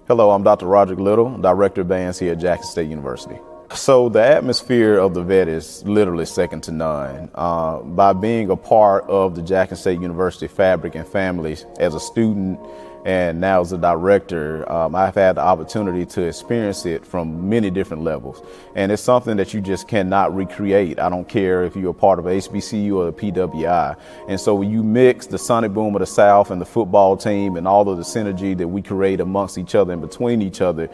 Hello, I'm Dr. Roderick Little, Director of Bands here at Jackson State University. So the atmosphere of the vet is literally second to none. By being a part of the Jackson State University fabric and families as a student and now as a director, I've had the opportunity to experience it from many different levels. And it's something that you just cannot recreate. I don't care if you're a part of HBCU or the PWI. And so when you mix the Sonic Boom of the South and the football team and all of the synergy that we create amongst each other and between each other,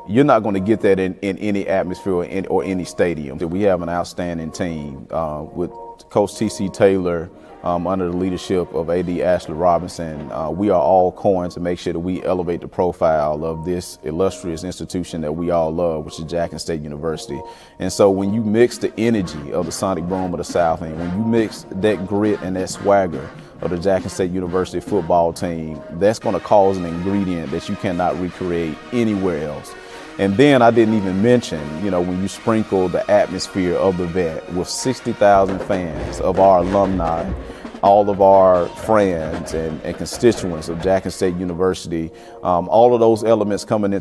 you're not going to get that in any atmosphere or any stadium. We have an outstanding team with Coach T.C. Taylor under the leadership of A.D. Ashley Robinson. We are all coin to make sure that we elevate the profile of this illustrious institution that we all love, which is Jackson State University. And so when you mix the energy of the Sonic Boom of the South and when you mix that grit and that swagger of the Jackson State University football team, that's going to cause an ingredient that you cannot recreate anywhere else. And then I didn't even mention, when you sprinkle the atmosphere of the vet with 60,000 fans of our alumni, all of our friends and constituents of Jackson State University, all of those elements coming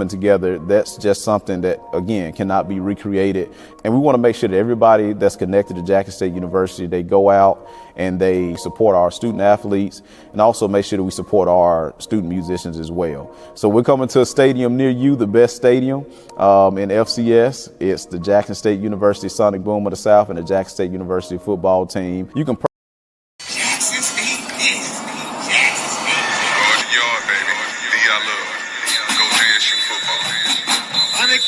together, that's just something that, again, cannot be recreated. And we want to make sure that everybody that's connected to Jackson State University, they go out and they support our student athletes and also make sure that we support our student musicians as well. So we're coming to a stadium near you, the best stadium in FCS. It's the Jackson State University Sonic Boom of the South and the Jackson State University football team. You can Jackson State is Jackson State. Go in the yard, baby. The I love. Go JSU football. Sonic.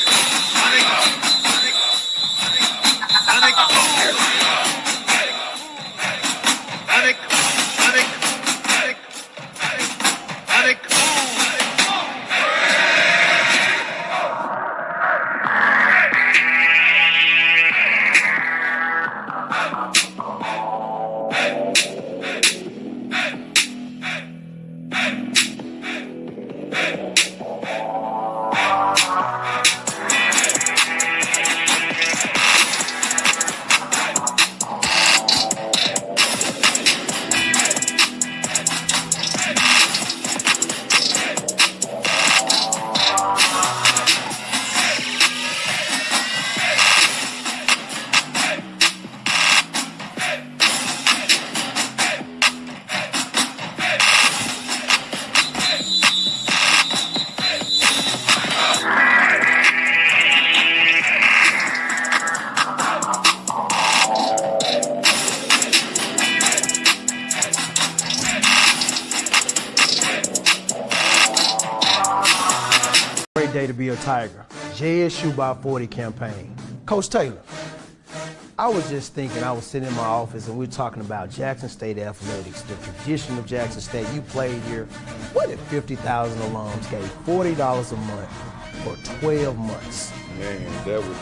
Great day to be a Tiger. JSU by 40 campaign. Coach Taylor, I was just thinking, I was sitting in my office and we were talking about Jackson State athletics, the tradition of Jackson State. You played here. What if 50,000 alums gave $40 a month for 12 months? Man, that would be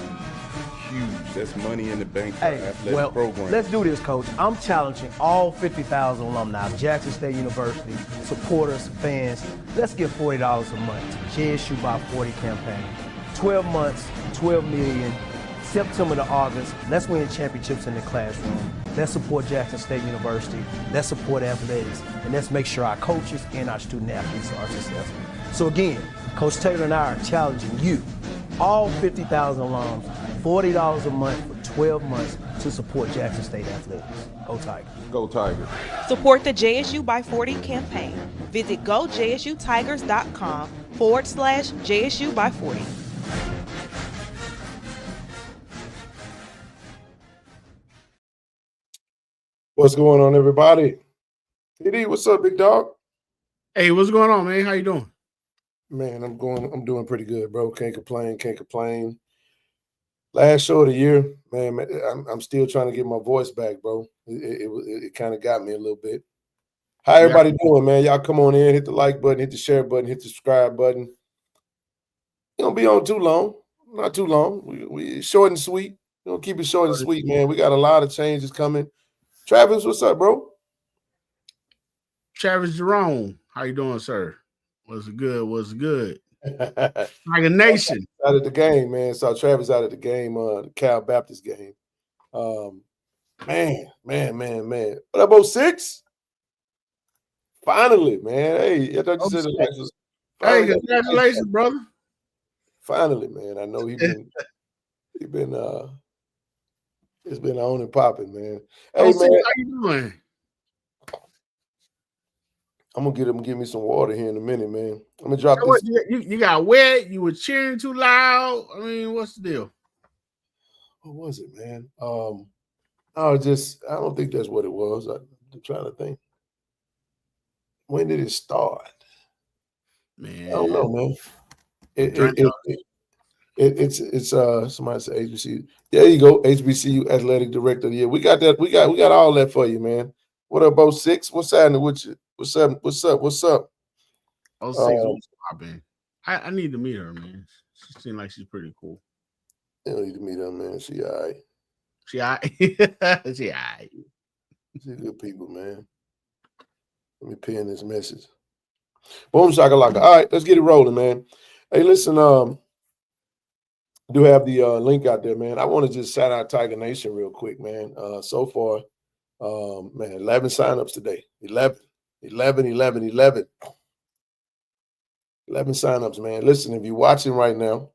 huge. That's money in the bank for athletic program. Let's do this, Coach. I'm challenging all 50,000 alumni of Jackson State University, supporters, fans. Let's give $40 a month to JSU by 40 campaign. 12 months, 12 million. September to August, let's win championships in the classroom. Let's support Jackson State University. Let's support athletics. And let's make sure our coaches and our student athletes are successful. So again, Coach Taylor and I are challenging you, all 50,000 alums, $40 a month for 12 months to support Jackson State athletics. Go Tigers. Go Tigers. Support the JSU by 40 campaign. Visit gojsutigers.com/JSU by 40. What's going on, everybody? TD, what's up, big dog? Hey, what's going on, man? How you doing? Man, I'm doing pretty good, bro. Can't complain. Last show of the year, man, I'm still trying to get my voice back, bro. It kind of got me a little bit. How everybody doing, man? Y'all come on in, hit the like button, hit the share button, hit the subscribe button. You don't be on too long, not too long. We short and sweet. You know, keep it short and sweet, man. We got a lot of changes coming. Travis, what's up, bro? Travis Jerome, how you doing, sir? What's good? Tiger Nation. Out of the game, man. Saw Travis out of the game, the Cal Baptist game. Man. What up, 06? Finally, man. Hey, I thought you said it was Hey, congratulations, brother. Finally, man. I know it's been on and popping, man. Hey, man, how you doing? I'm gonna give me some water here in a minute, man. I'm gonna drop this. You got wet. You were cheering too loud. I mean, what's the deal? What was it, man? I don't think that's what it was. I'm trying to think. When did it start? Man, I don't know, man. It's somebody said HBCU. There you go, HBCU Athletic Director of the Year. We got that. We got all that for you, man. What up, 06? What's happening with you? What's up? What's up? What's up? 06, what's popping? I need to meet her, man. She seems like she's pretty cool. You don't need to meet her, man. She all right. She all right. She all right. She's good people, man. Let me pin this message. Boom shakalaka. All right, let's get it rolling, man. Hey, listen, do have the link out there, man. I want to just shout out Tiger Nation real quick, man. So far, man, 11 signups today. 11 signups, man. Listen, if you're watching right now,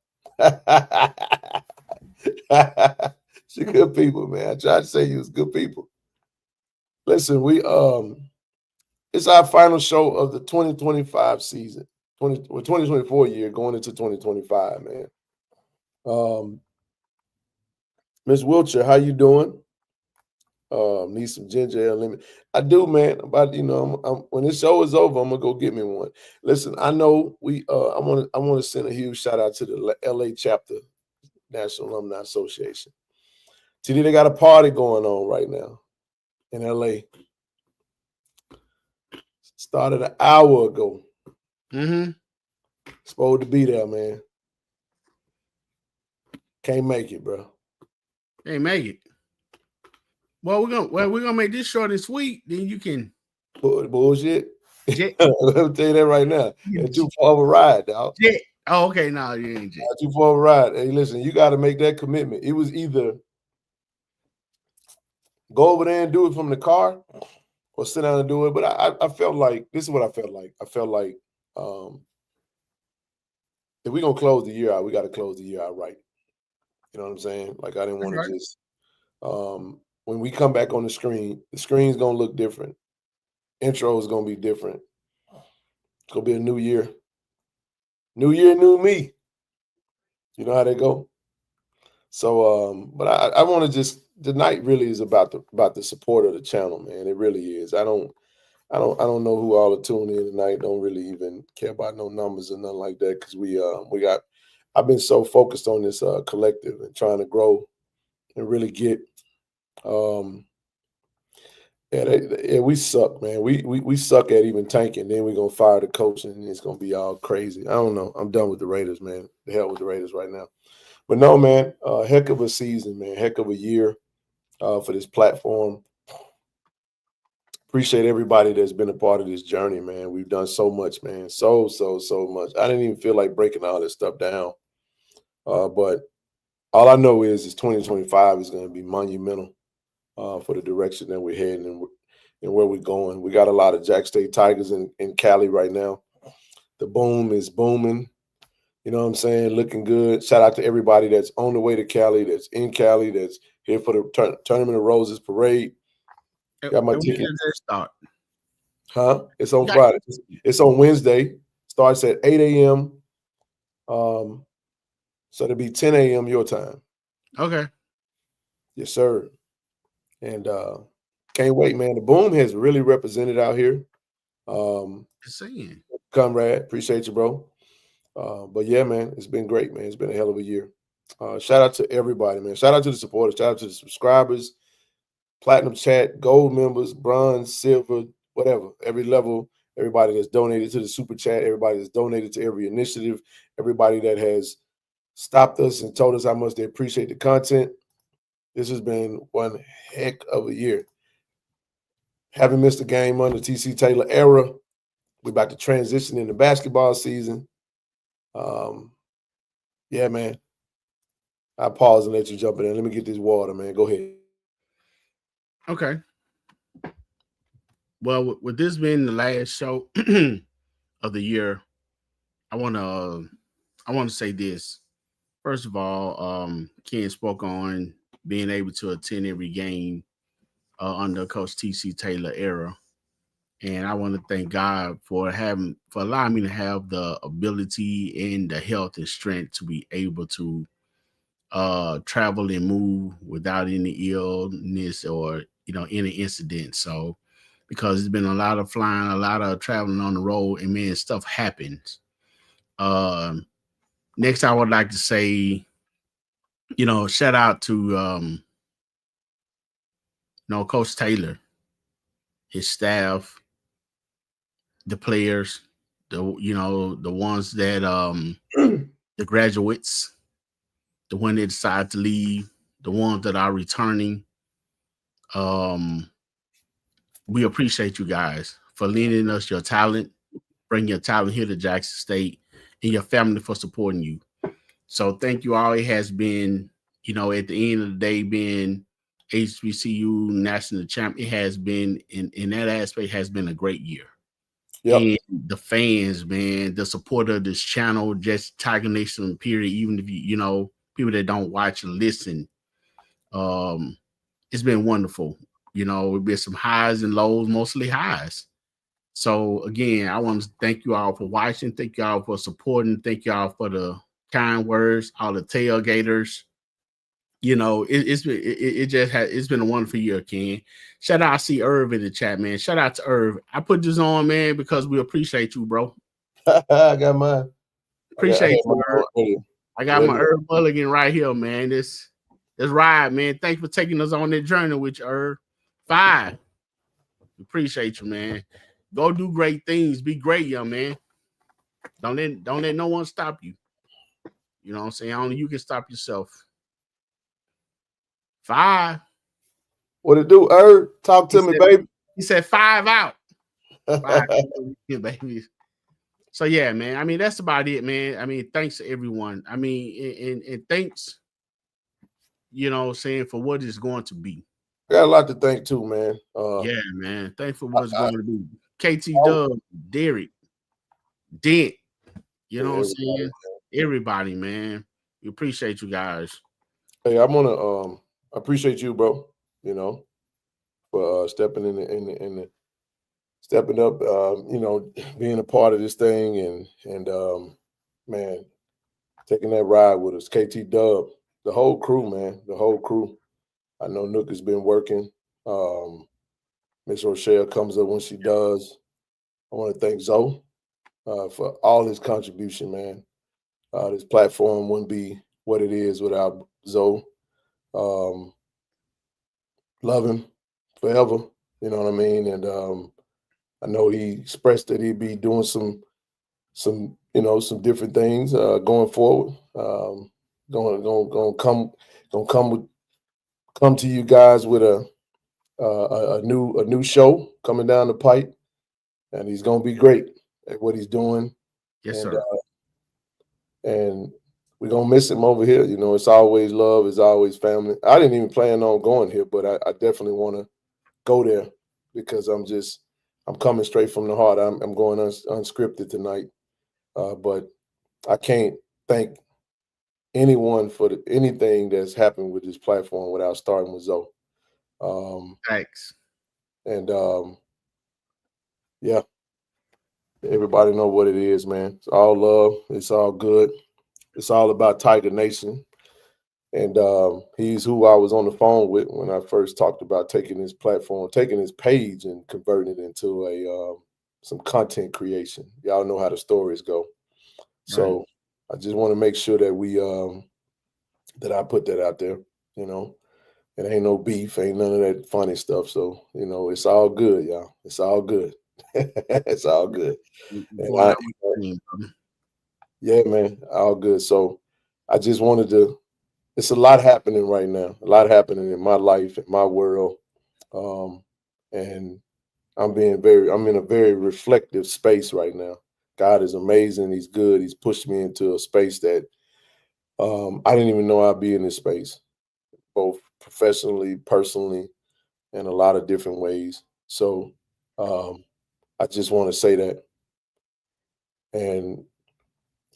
she good people, man. I tried to say you was good people. Listen, it's our final show of the 2025 season, 2024 year going into 2025, man. Miss Wiltshire, how you doing? Need some ginger ale lemon. I do, man. But when this show is over, I'm gonna go get me one. Listen, I know I want to send a huge shout out to the LA chapter, National Alumni Association. Today they got a party going on right now in LA. Started an hour ago. Supposed to be there, man. Can't make it, bro. Can't make it. Well, we're gonna make this short and sweet. Then you can bullshit. Let me tell you that right now. It's too far of a ride, dog. Yeah. Oh, okay. No, you ain't too far of a ride. Hey, listen, you got to make that commitment. It was either go over there and do it from the car, or sit down and do it. But I felt like this is what I felt like. I felt like if we're gonna close the year out, we got to close the year out right. You know what I'm saying? Like I didn't want to just when we come back on the screen's gonna look different. Intro is gonna be different. It's gonna be a new year. New year, new me. You know how they go. So, but I want to just tonight really is about the support of the channel, man. It really is. I don't know who all are tuning in tonight. Don't really even care about no numbers or nothing like that because I've been so focused on this collective and trying to grow and really get. We suck, man. We suck at even tanking. Then we're gonna fire the coach and it's gonna be all crazy. I don't know. I'm done with the Raiders, man. The hell with the Raiders right now. But no, man, heck of a season, man. Heck of a year for this platform. Appreciate everybody that's been a part of this journey, man. We've done so much, man. So much. I didn't even feel like breaking all this stuff down. But all I know is 2025 is going to be monumental for the direction that we're heading and where we're going. We got a lot of Jack State Tigers in Cali right now. The boom is booming. You know what I'm saying? Looking good. Shout out to everybody that's on the way to Cali, that's in Cali, that's here for the Tournament of Roses parade. Got my ticket. When does that start? Huh? It's on Friday. It's on Wednesday. Starts at 8 a.m. So it'll be 10 a.m. your time. Okay. Yes, sir. And can't wait, man. The boom has really represented out here. Comrade, appreciate you, bro. But yeah, man, it's been great, man. It's been a hell of a year. Shout out to everybody, man. Shout out to the supporters. Shout out to the subscribers, platinum chat, gold members, bronze, silver, whatever. Every level, everybody that's donated to the super chat, everybody that's donated to every initiative, everybody that has stopped us and told us how much they appreciate the content. This has been one heck of a year. Haven't missed a game under TC Taylor era. We're about to transition into basketball season. Yeah, man. I'll pause and let you jump in there. Let me get this water, man. Go ahead. Okay. Well, with this being the last show of the year, I want to say this. First of all, Ken spoke on being able to attend every game under Coach TC Taylor era. And I want to thank God for allowing me to have the ability and the health and strength to be able to travel and move without any illness or any incident. So because it's been a lot of flying, a lot of traveling on the road, and man, stuff happens. Next, I would like to say, shout out to Coach Taylor, his staff, the players, the ones that the graduates, the one that decide to leave, the ones that are returning. We appreciate you guys for lending us your talent, bring your talent here to Jackson State, and your family for supporting you. So thank you all. It has been, at the end of the day, being HBCU national champ, it has been in that aspect has been a great year. Yep. And the fans, man, the support of this channel, just Tiger Nation period, even if people that don't watch and listen, it's been wonderful. It's been some highs and lows, mostly highs. So again, I want to thank you all for watching. Thank you all for supporting. Thank you all for the kind words, all the tailgaters. It's been a wonderful year, Ken. Shout out, I see Irv in the chat, man. Shout out to Irv. I put this on, man, because we appreciate you, bro. I got mine. Appreciate you, Irv. I got my Irv Mulligan right here, man. This ride, man. Thanks for taking us on that journey with you, Irv. 5. Appreciate you, man. Go do great things. Be great, young man. Don't let no one stop you. You know what I'm saying? Only you can stop yourself. 5. What it do, Irv? Talk to me, baby. He said 5 out. 5 baby. So yeah, man. I mean, that's about it, man. I mean, thanks to everyone. I mean, and thanks, saying for what it's going to be. I got a lot to thank too, man. Yeah, man. Thanks for what's going to be. KT Dub, Derek, Dent. You know what I'm saying? Everybody, man. We appreciate you guys. Hey, I want to appreciate you, bro. For stepping stepping up. Being a part of this thing and man, taking that ride with us. KT Dub, the whole crew, man. The whole crew. I know Nook has been working. Miss Rochelle comes up when she does. I want to thank Zoe for all his contribution, man. This platform wouldn't be what it is without Zoe. Love him forever, you know what I mean? And I know he expressed that he'd be doing some different things going forward. Gonna come to you guys with a new show coming down the pipe, and he's gonna be great at what he's doing. Yes, sir. And we're gonna miss him over here. It's always love, it's always family. I didn't even plan on going here, but I definitely want to go there because I'm coming straight from the heart. I'm going unscripted tonight, but I can't thank anyone for anything that's happened with this platform without starting with Zoe. Thanks. And yeah, everybody know what it is, man. It's all love. It's all good. It's all about Tiger Nation. And he's who I was on the phone with when I first talked about taking his platform, taking his page and converting it into some content creation. Y'all know how the stories go. Right. So I just want to make sure that we that I put that out there. It ain't no beef, ain't none of that funny stuff. So it's all good, y'all. It's all good. It's all good. Yeah, man, all good. So I just wanted to. It's a lot happening right now. A lot happening in my life, in my world, and I'm in a very reflective space right now. God is amazing. He's good. He's pushed me into a space that I didn't even know I'd be in this space, both professionally, personally, in a lot of different ways. So I just want to say that. And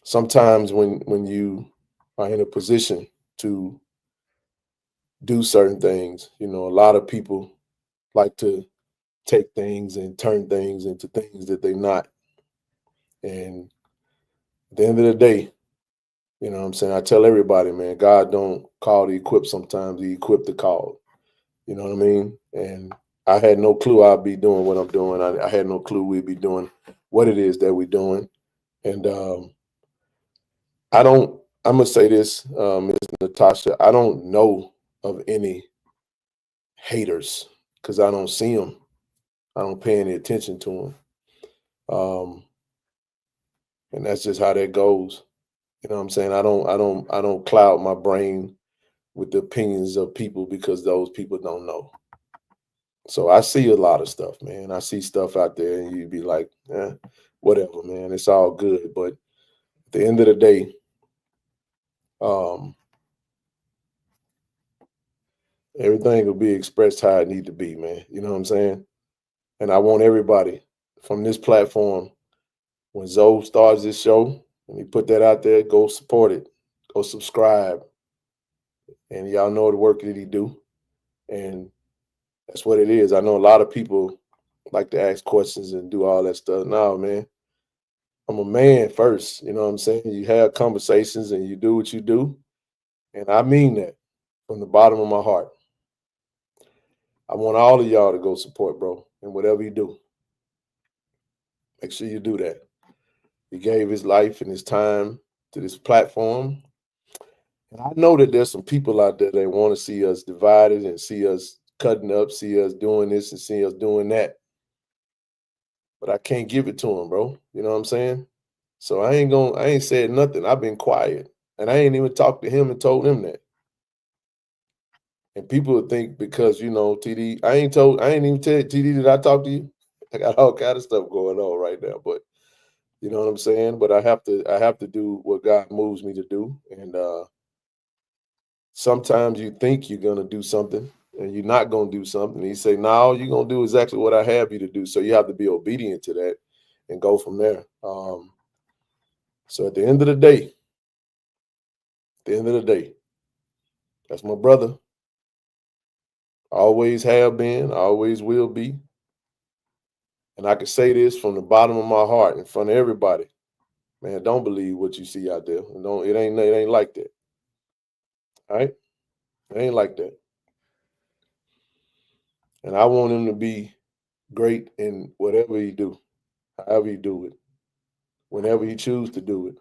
sometimes when you are in a position to do certain things, a lot of people like to take things and turn things into things that they're not. And at the end of the day, what I'm saying, I tell everybody, man, God don't call the equipped sometimes, he equipped the called. You know what I mean? And I had no clue I'd be doing what I'm doing. I had no clue we'd be doing what it is that we're doing. And I'm gonna say this, Ms. Natasha, I don't know of any haters because I don't see them. I don't pay any attention to them. And that's just how that goes. You know what I'm saying? I don't cloud my brain with the opinions of people because those people don't know. So I see a lot of stuff, man. I see stuff out there and you'd be like, whatever, man. It's all good. But at the end of the day, everything will be expressed how it need to be, man. You know what I'm saying? And I want everybody from this platform, when Zoe starts this show, when he put that out there, go support it. Go subscribe. And y'all know the work that he do. And that's what it is. I know a lot of people like to ask questions and do all that stuff. No, man. I'm a man first. You know what I'm saying? You have conversations and you do what you do. And I mean that from the bottom of my heart. I want all of y'all to go support, bro. And whatever you do, make sure you do that. He gave his life and his time to this platform. And I know that there's some people out there that want to see us divided and see us cutting up, see us doing this and see us doing that. But I can't give it to him, bro. You know what I'm saying? So I ain't said nothing. I've been quiet. And I ain't even talked to him and told him that. And people would think because, TD, I ain't even tell TD that I talked to you. I got all kind of stuff going on right now. But you know what I'm saying? But I have to do what God moves me to do. And sometimes you think you're gonna do something and you're not gonna do something. And he say, no, you're gonna do exactly what I have you to do. So you have to be obedient to that and go from there. So at the end of the day, that's my brother. Always have been, always will be. And I can say this from the bottom of my heart in front of everybody. Man, don't believe what you see out there. It ain't like that. All right? It ain't like that. And I want him to be great in whatever he do, however he do it, whenever he choose to do it.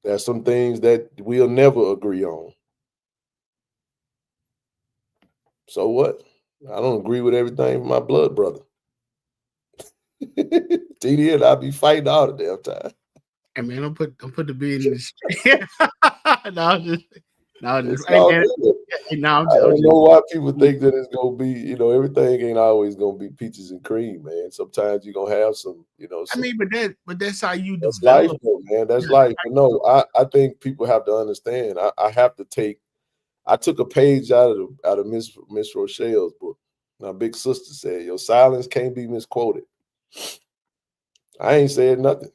There's some things that we'll never agree on. So what? I don't agree with everything from my blood brother. TD and I be fighting all the damn time. Hey man, don't put the business. I don't know why people think that it's gonna be, everything ain't always gonna be peaches and cream, man. Sometimes you're gonna have some, but that's how you that's develop. life, though, man. That's life. But no, I think people have to understand. I took a page out of Miss Rochelle's book. My big sister said, "Your silence can't be misquoted." I ain't said nothing,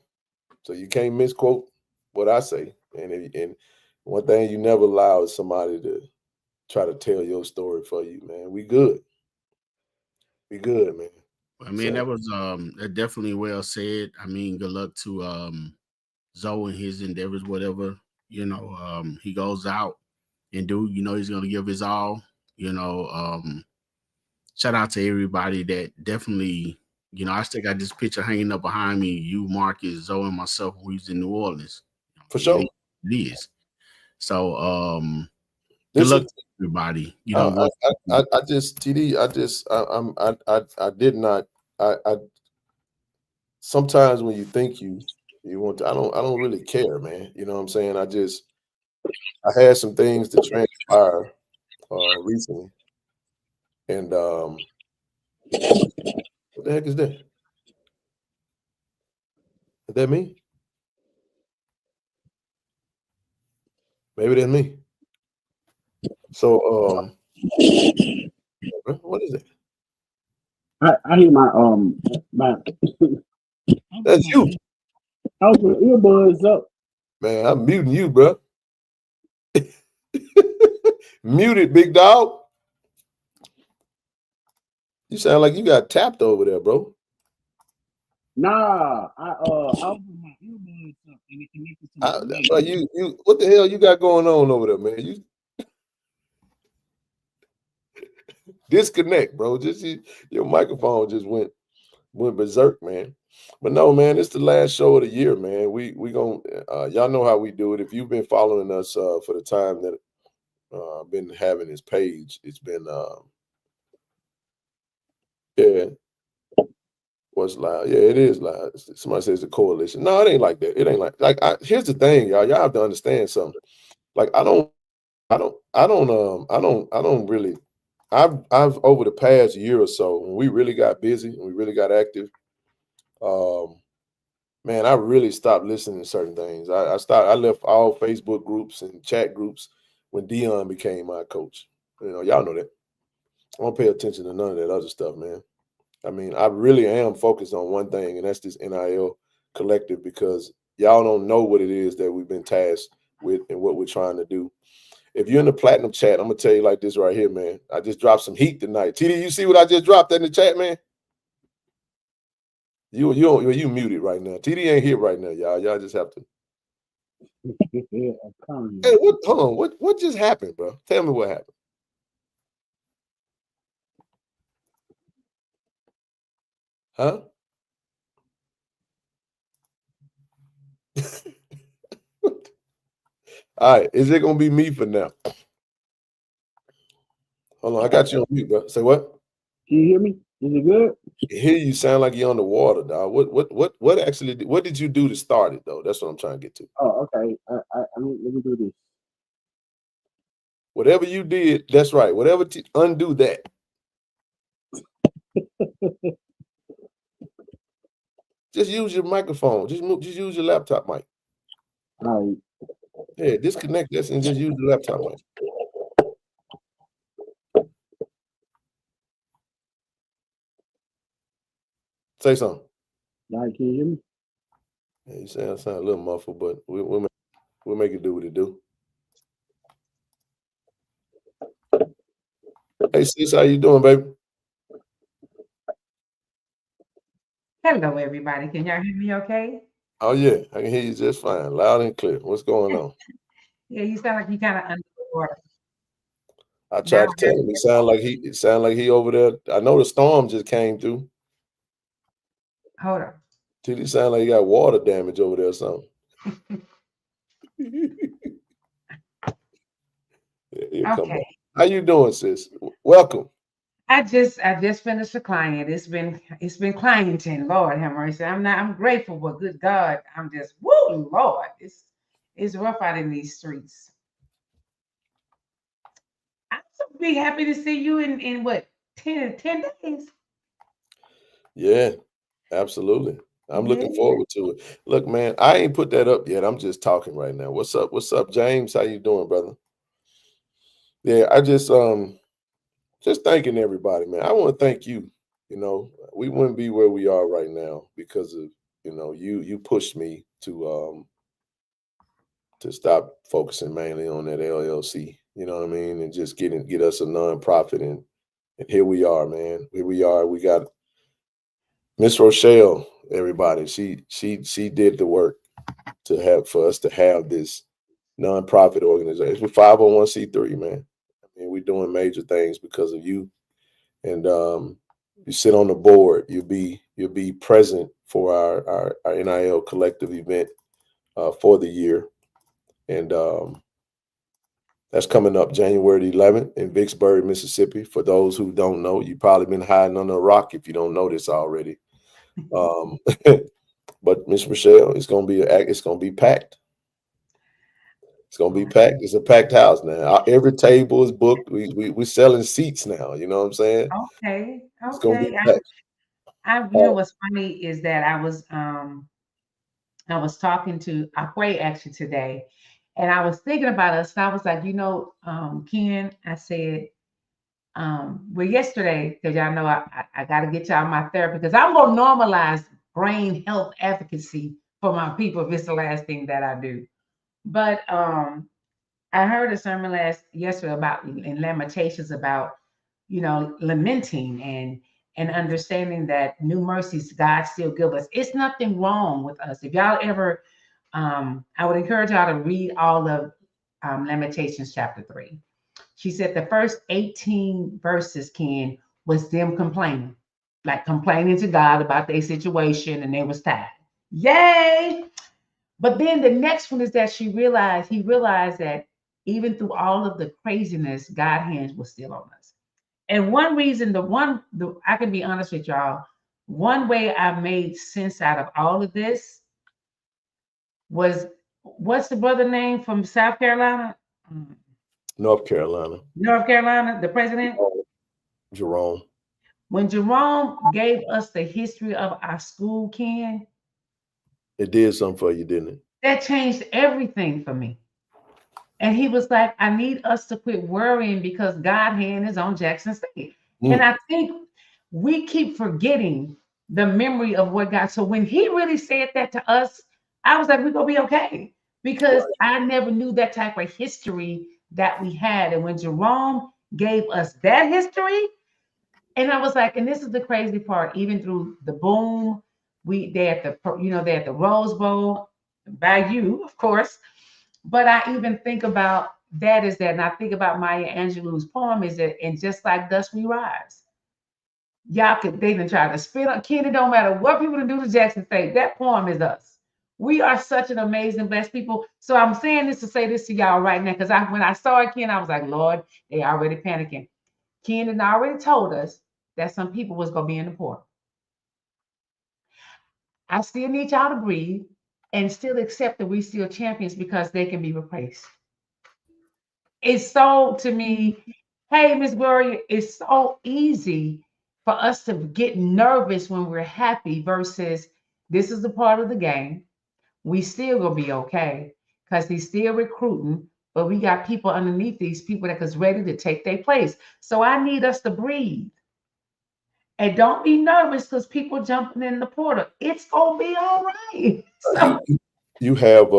so you can't misquote what I say. And one thing you never allow is somebody to try to tell your story for you, man. We good. We good, man. I mean, that was definitely well said. I mean, good luck to Zoe and his endeavors, whatever, he goes out and do, he's gonna give his all, shout out to everybody that definitely, I still got this picture hanging up behind me, you, Marcus, Zoe, and myself, when we was in New Orleans. For sure. It is. So good luck to everybody. Sometimes when you think you want to, I don't really care, man. You know what I'm saying? I had some things to transpire recently. And what the heck is that? Is that me? Maybe that's me. So what is it? I hear my That's you. I was with earbuds up. Man, I'm muting you, bro. Muted, big dog. You sound like you got tapped over there, bro. Nah, I opened my earbuds up and it connected to my mic. You, what the hell you got going on over there, man? You disconnect, bro. Your microphone just went berserk, man. But no, man, it's the last show of the year, man. We gonna y'all know how we do it. If you've been following us for the time that been having this page, it's been yeah. What's loud? Yeah, it is loud. Somebody says the coalition. No, it ain't like that. It ain't like here's the thing, y'all. Y'all have to understand something. Like I don't really. I've over the past year or so, when we really got busy and we really got active, man, I really stopped listening to certain things. I left all Facebook groups and chat groups when Dion became my coach. You know, y'all know that. I don't pay attention to none of that other stuff, man. I mean, I really am focused on one thing, and that's this NIL collective, because y'all don't know what it is that we've been tasked with and what we're trying to do. If you're in the platinum chat, I'm gonna tell you like this right here, man. I just dropped some heat tonight. TD, you see what I just dropped in the chat, man? You muted right now. TD ain't here right now, y'all. Y'all just have to. Hey, hold on. What just happened, bro? Tell me what happened. Huh? All right, is it gonna be me for now? Hold on, I got you on mute, bro. Say what? Can you hear me? Is it good? I hear you sound like you're on the water, dog. What did you do to start it though? That's what I'm trying to get to. Oh, okay. Let me do this. Whatever you did, that's right. Undo that. Just use your microphone. Just use your laptop mic. All right. Yeah, disconnect this and just use the laptop mic. Say something. All right, can you hear me? Yeah, you sound a little muffled, but we'll make it do what it do. Hey sis, how you doing, baby? Hello, everybody. Can y'all hear me okay? Oh yeah, I can hear you just fine, loud and clear. What's going on? Yeah, you sound like you kind of under the water. I tried to tell him. It sound like he over there. I know the storm just came through. Hold on. Did he sound like he got water damage over there or something? Yeah, okay. How you doing, sis? Welcome. I just finished a client. It's been clienting. Lord have mercy. I'm grateful, but good God, I'm just woo, Lord. It's rough out in these streets. I'm so be happy to see you in what 10 days. Yeah, absolutely. I'm looking forward to it. Look, man, I ain't put that up yet. I'm just talking right now. What's up? What's up, James? How you doing, brother? Yeah, I just thanking everybody, man. I want to thank you. You know, we wouldn't be where we are right now because of, you know, you pushed me to stop focusing mainly on that LLC, you know what I mean, and just get us a nonprofit, and here we are, man. Here we are. We got Miss Rochelle, everybody. She did the work for us to have this nonprofit organization. We're 501c3, man. I mean, we're doing major things because of you. And you sit on the board. You'll be present for our NIL collective event for the year. And that's coming up January 11th in Vicksburg, Mississippi. For those who don't know, you've probably been hiding under a rock if you don't know this already. But Miss Michelle, it's gonna be packed. It's gonna be packed. It's a packed house now. Every table is booked. We're selling seats now. You know what I'm saying? Okay. It's gonna be Okay. packed. You know what's funny is that I was talking to Akwe actually today, and I was thinking about us. And I was like, Ken, I said, well, yesterday, because y'all know I got to get y'all my therapy, because I'm going to normalize brain health advocacy for my people if it's the last thing that I do. But I heard a sermon yesterday about in Lamentations about, lamenting and understanding that new mercies God still give us. It's nothing wrong with us. If y'all ever, I would encourage y'all to read all of Lamentations chapter 3. She said the first 18 verses, Ken, was them complaining, like complaining to God about their situation, and they was tired. Yay! But then the next one is that he realized that even through all of the craziness, God's hands was still on us. And one reason, I can be honest with y'all, one way I made sense out of all of this was, what's the brother name from South Carolina? North Carolina. North Carolina, the president? Jerome. When Jerome gave us the history of our school, Ken, it did something for you, didn't it? That changed everything for me. And he was like, I need us to quit worrying because God's hand is on Jackson State. And I think we keep forgetting the memory of what God. So when he really said that to us, I was like, we're going to be okay. Because I never knew that type of history that we had. And when Jerome gave us that history, and I was like, and this is the crazy part, even through the boom, they're at the Rose Bowl, by you, of course. But I even think about that is that, and I think about Maya Angelou's poem is that, and just like dust we rise. They done try to spit on Ken. It don't matter what people do to Jackson State. That poem is us. We are such an amazing, blessed people. So I'm saying this to say this to y'all right now, because when I saw it, Ken, I was like, Lord, they already panicking. Ken had already told us that some people was gonna be in the portal. I still need y'all to breathe and still accept that we still champions because they can be replaced. It's so, to me, hey, Miss Gloria, it's so easy for us to get nervous when we're happy versus this is a part of the game. We still gonna be okay because he's still recruiting, but we got people underneath these people that is ready to take their place. So I need us to breathe. And don't be nervous because people jumping in the portal. It's gonna be all right. So you have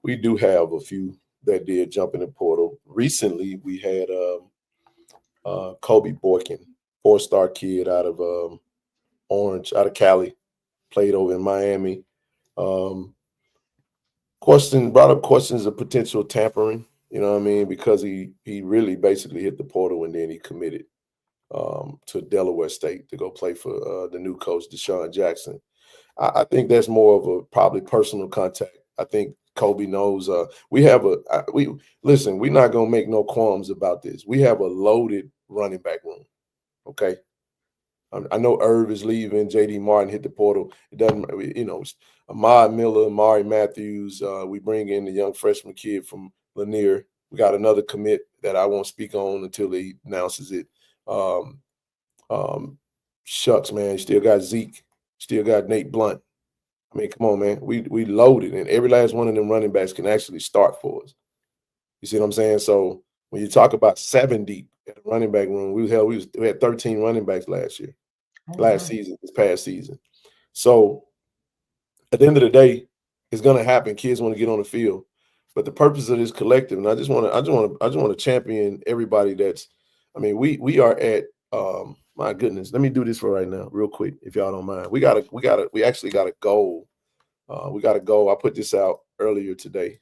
we do have a few that did jump in the portal. Recently, we had Kobe Boykin, 4-star kid out of out of Cali, played over in Miami. Brought up questions of potential tampering. You know what I mean? Because he really basically hit the portal and then he committed to Delaware State to go play for the new coach, Deshaun Jackson. I think that's more of a probably personal contact. I think Kobe knows we're not gonna make no qualms about this. We have a loaded running back room. Okay. I know Irv is leaving. JD Martin hit the portal. It doesn't, Ahmad Miller, Mari Matthews. We bring in the young freshman kid from Lanier. We got another commit that I won't speak on until he announces it. Shucks, man. Still got Zeke. Still got Nate Blunt. I mean, come on, man. We loaded, and every last one of them running backs can actually start for us. You see what I'm saying? So when you talk about 7 deep at the running back room, we had 13 running backs last year, this past season. So at the end of the day, it's gonna happen. Kids want to get on the field, but the purpose of this collective, and I just want to champion everybody. We are at my goodness. Let me do this for right now, real quick, if y'all don't mind. We actually got a goal. We got a goal. I put this out earlier today.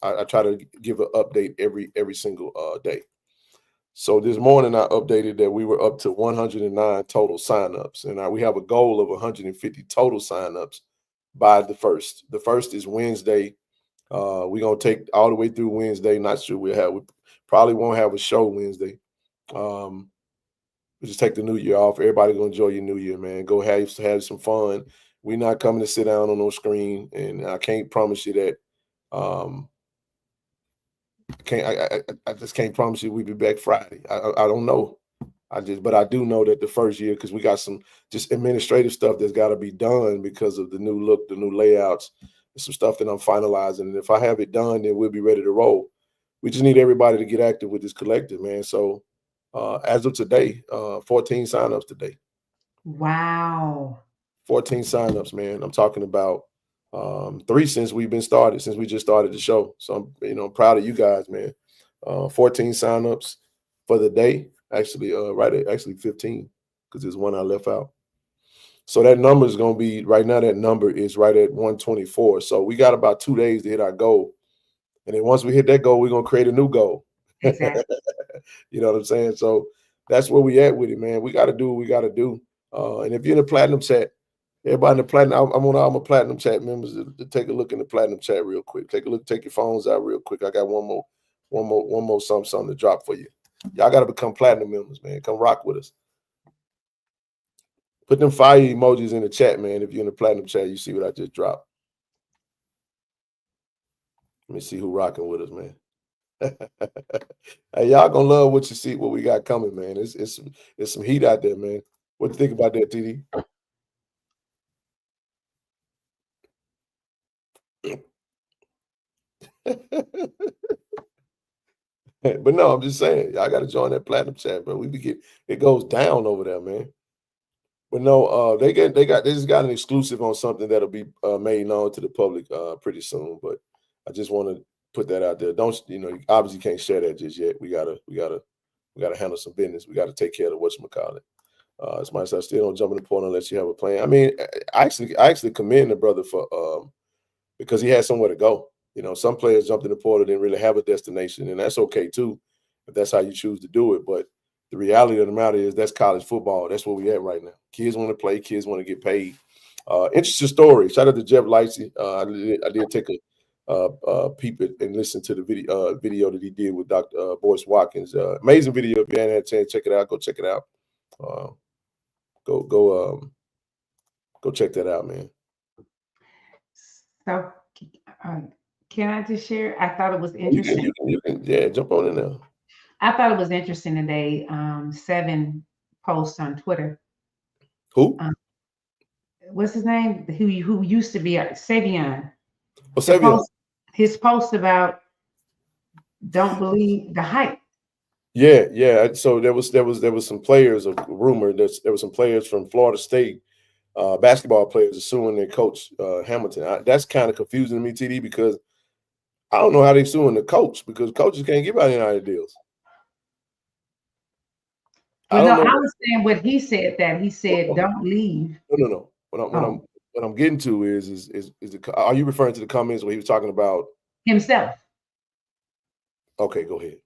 I try to give an update every single day. So this morning I updated that we were up to 109 total signups, and we have a goal of 150 total signups by the 1st. The 1st is Wednesday. We're gonna take all the way through Wednesday. Not sure we probably won't have a show Wednesday. We just take the new year off. Everybody gonna enjoy your new year, man. Go have some fun. We're not coming to sit down on no screen, and I can't promise you that. I just can't promise you we'll be back Friday. I don't know. But I do know that the first year, because we got some just administrative stuff that's got to be done because of the new look, the new layouts, some stuff that I'm finalizing. And if I have it done, then we'll be ready to roll. We just need everybody to get active with this collective, man. So as of today, 14 signups today. Wow. 14 signups, man. I'm talking about 3 since we just started the show. So I'm proud of you guys, man. 14 signups for the day. Actually, actually 15 because there's one I left out. So that number is going to be right now. That number is right at 124. So we got about 2 days to hit our goal. And then once we hit that goal, we're going to create a new goal. Exactly. You know what I'm saying? So that's where we at with it, man. We got to do what we got to do. And if you're in the platinum chat, everybody in the platinum, I'm on all my platinum chat members to take a look in the platinum chat real quick. Take a look, take your phones out real quick. I got one more something to drop for you. Y'all got to become platinum members, man. Come rock with us. Put them fire emojis in the chat, man. If you're in the platinum chat, you see what I just dropped. Let me see who rocking with us, man. Hey, y'all gonna love what you see, what we got coming, man. It's some heat out there, man. What do you think about that, TD? But no, I'm just saying, y'all got to join that platinum chat, bro. It goes down over there, man. But no, they just got an exclusive on something that'll be made known to the public pretty soon. But I just want to put that out there. Don't you obviously can't share that just yet. We gotta handle some business. We gotta take care of whatchamacallit. Somebody said, I still don't jump in the portal unless you have a plan. I mean, I actually commend the brother for because he had somewhere to go. Some players jumped in the portal, didn't really have a destination, and that's okay too, if that's how you choose to do it. But the reality of the matter is that's college football. That's where we at right now. Kids want to play. Kids want to get paid. Interesting story. Shout out to Jeff Lightsey. I did take a peep at and listen to the video that he did with Dr. Boyce Watkins. Amazing video. If you haven't had a chance, check it out. Go check it out. Go check that out, man. So, can I just share? I thought it was interesting. You can, jump on in there. I thought it was interesting today. 7 posts on Twitter. Who? What's his name? Who used to be Savion? Oh, Savion. His post about don't believe the hype. Yeah. So there was some players, a rumor that there was some players from Florida State, basketball players suing their coach Hamilton. That's kind of confusing to me, TD, because I don't know how they suing the coach because coaches can't give out any other deals. Well, I was saying what he said. That he said, "Don't leave." No. What I'm getting to is are you referring to the comments where he was talking about himself? Okay, go ahead.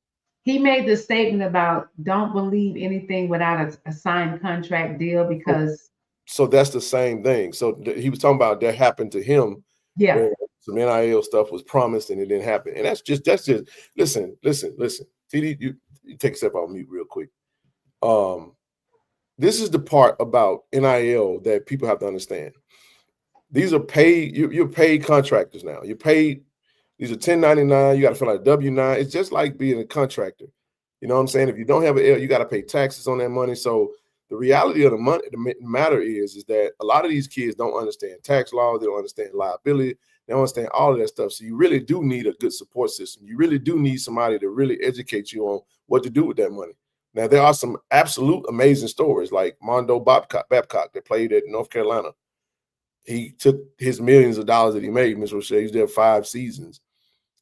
He made the statement about don't believe anything without a signed contract deal because. So that's the same thing. So he was talking about that happened to him. Yeah. Where some NIL stuff was promised and it didn't happen. And that's just listen. TD, you take a step out of mute real quick. This is the part about NIL that people have to understand. These are paid, you're paid contractors now. You're paid, these are 1099, you got to fill out a W-9. It's just like being a contractor. You know what I'm saying? If you don't have an L, you got to pay taxes on that money. So the reality of the matter is that a lot of these kids don't understand tax laws, they don't understand liability, they don't understand all of that stuff. So you really do need a good support system. You really do need somebody to really educate you on what to do with that money. Now, there are some absolute amazing stories like Mondo Babcock that played at North Carolina. He took his millions of dollars that he made, Ms. Rochelle. He's there 5 seasons,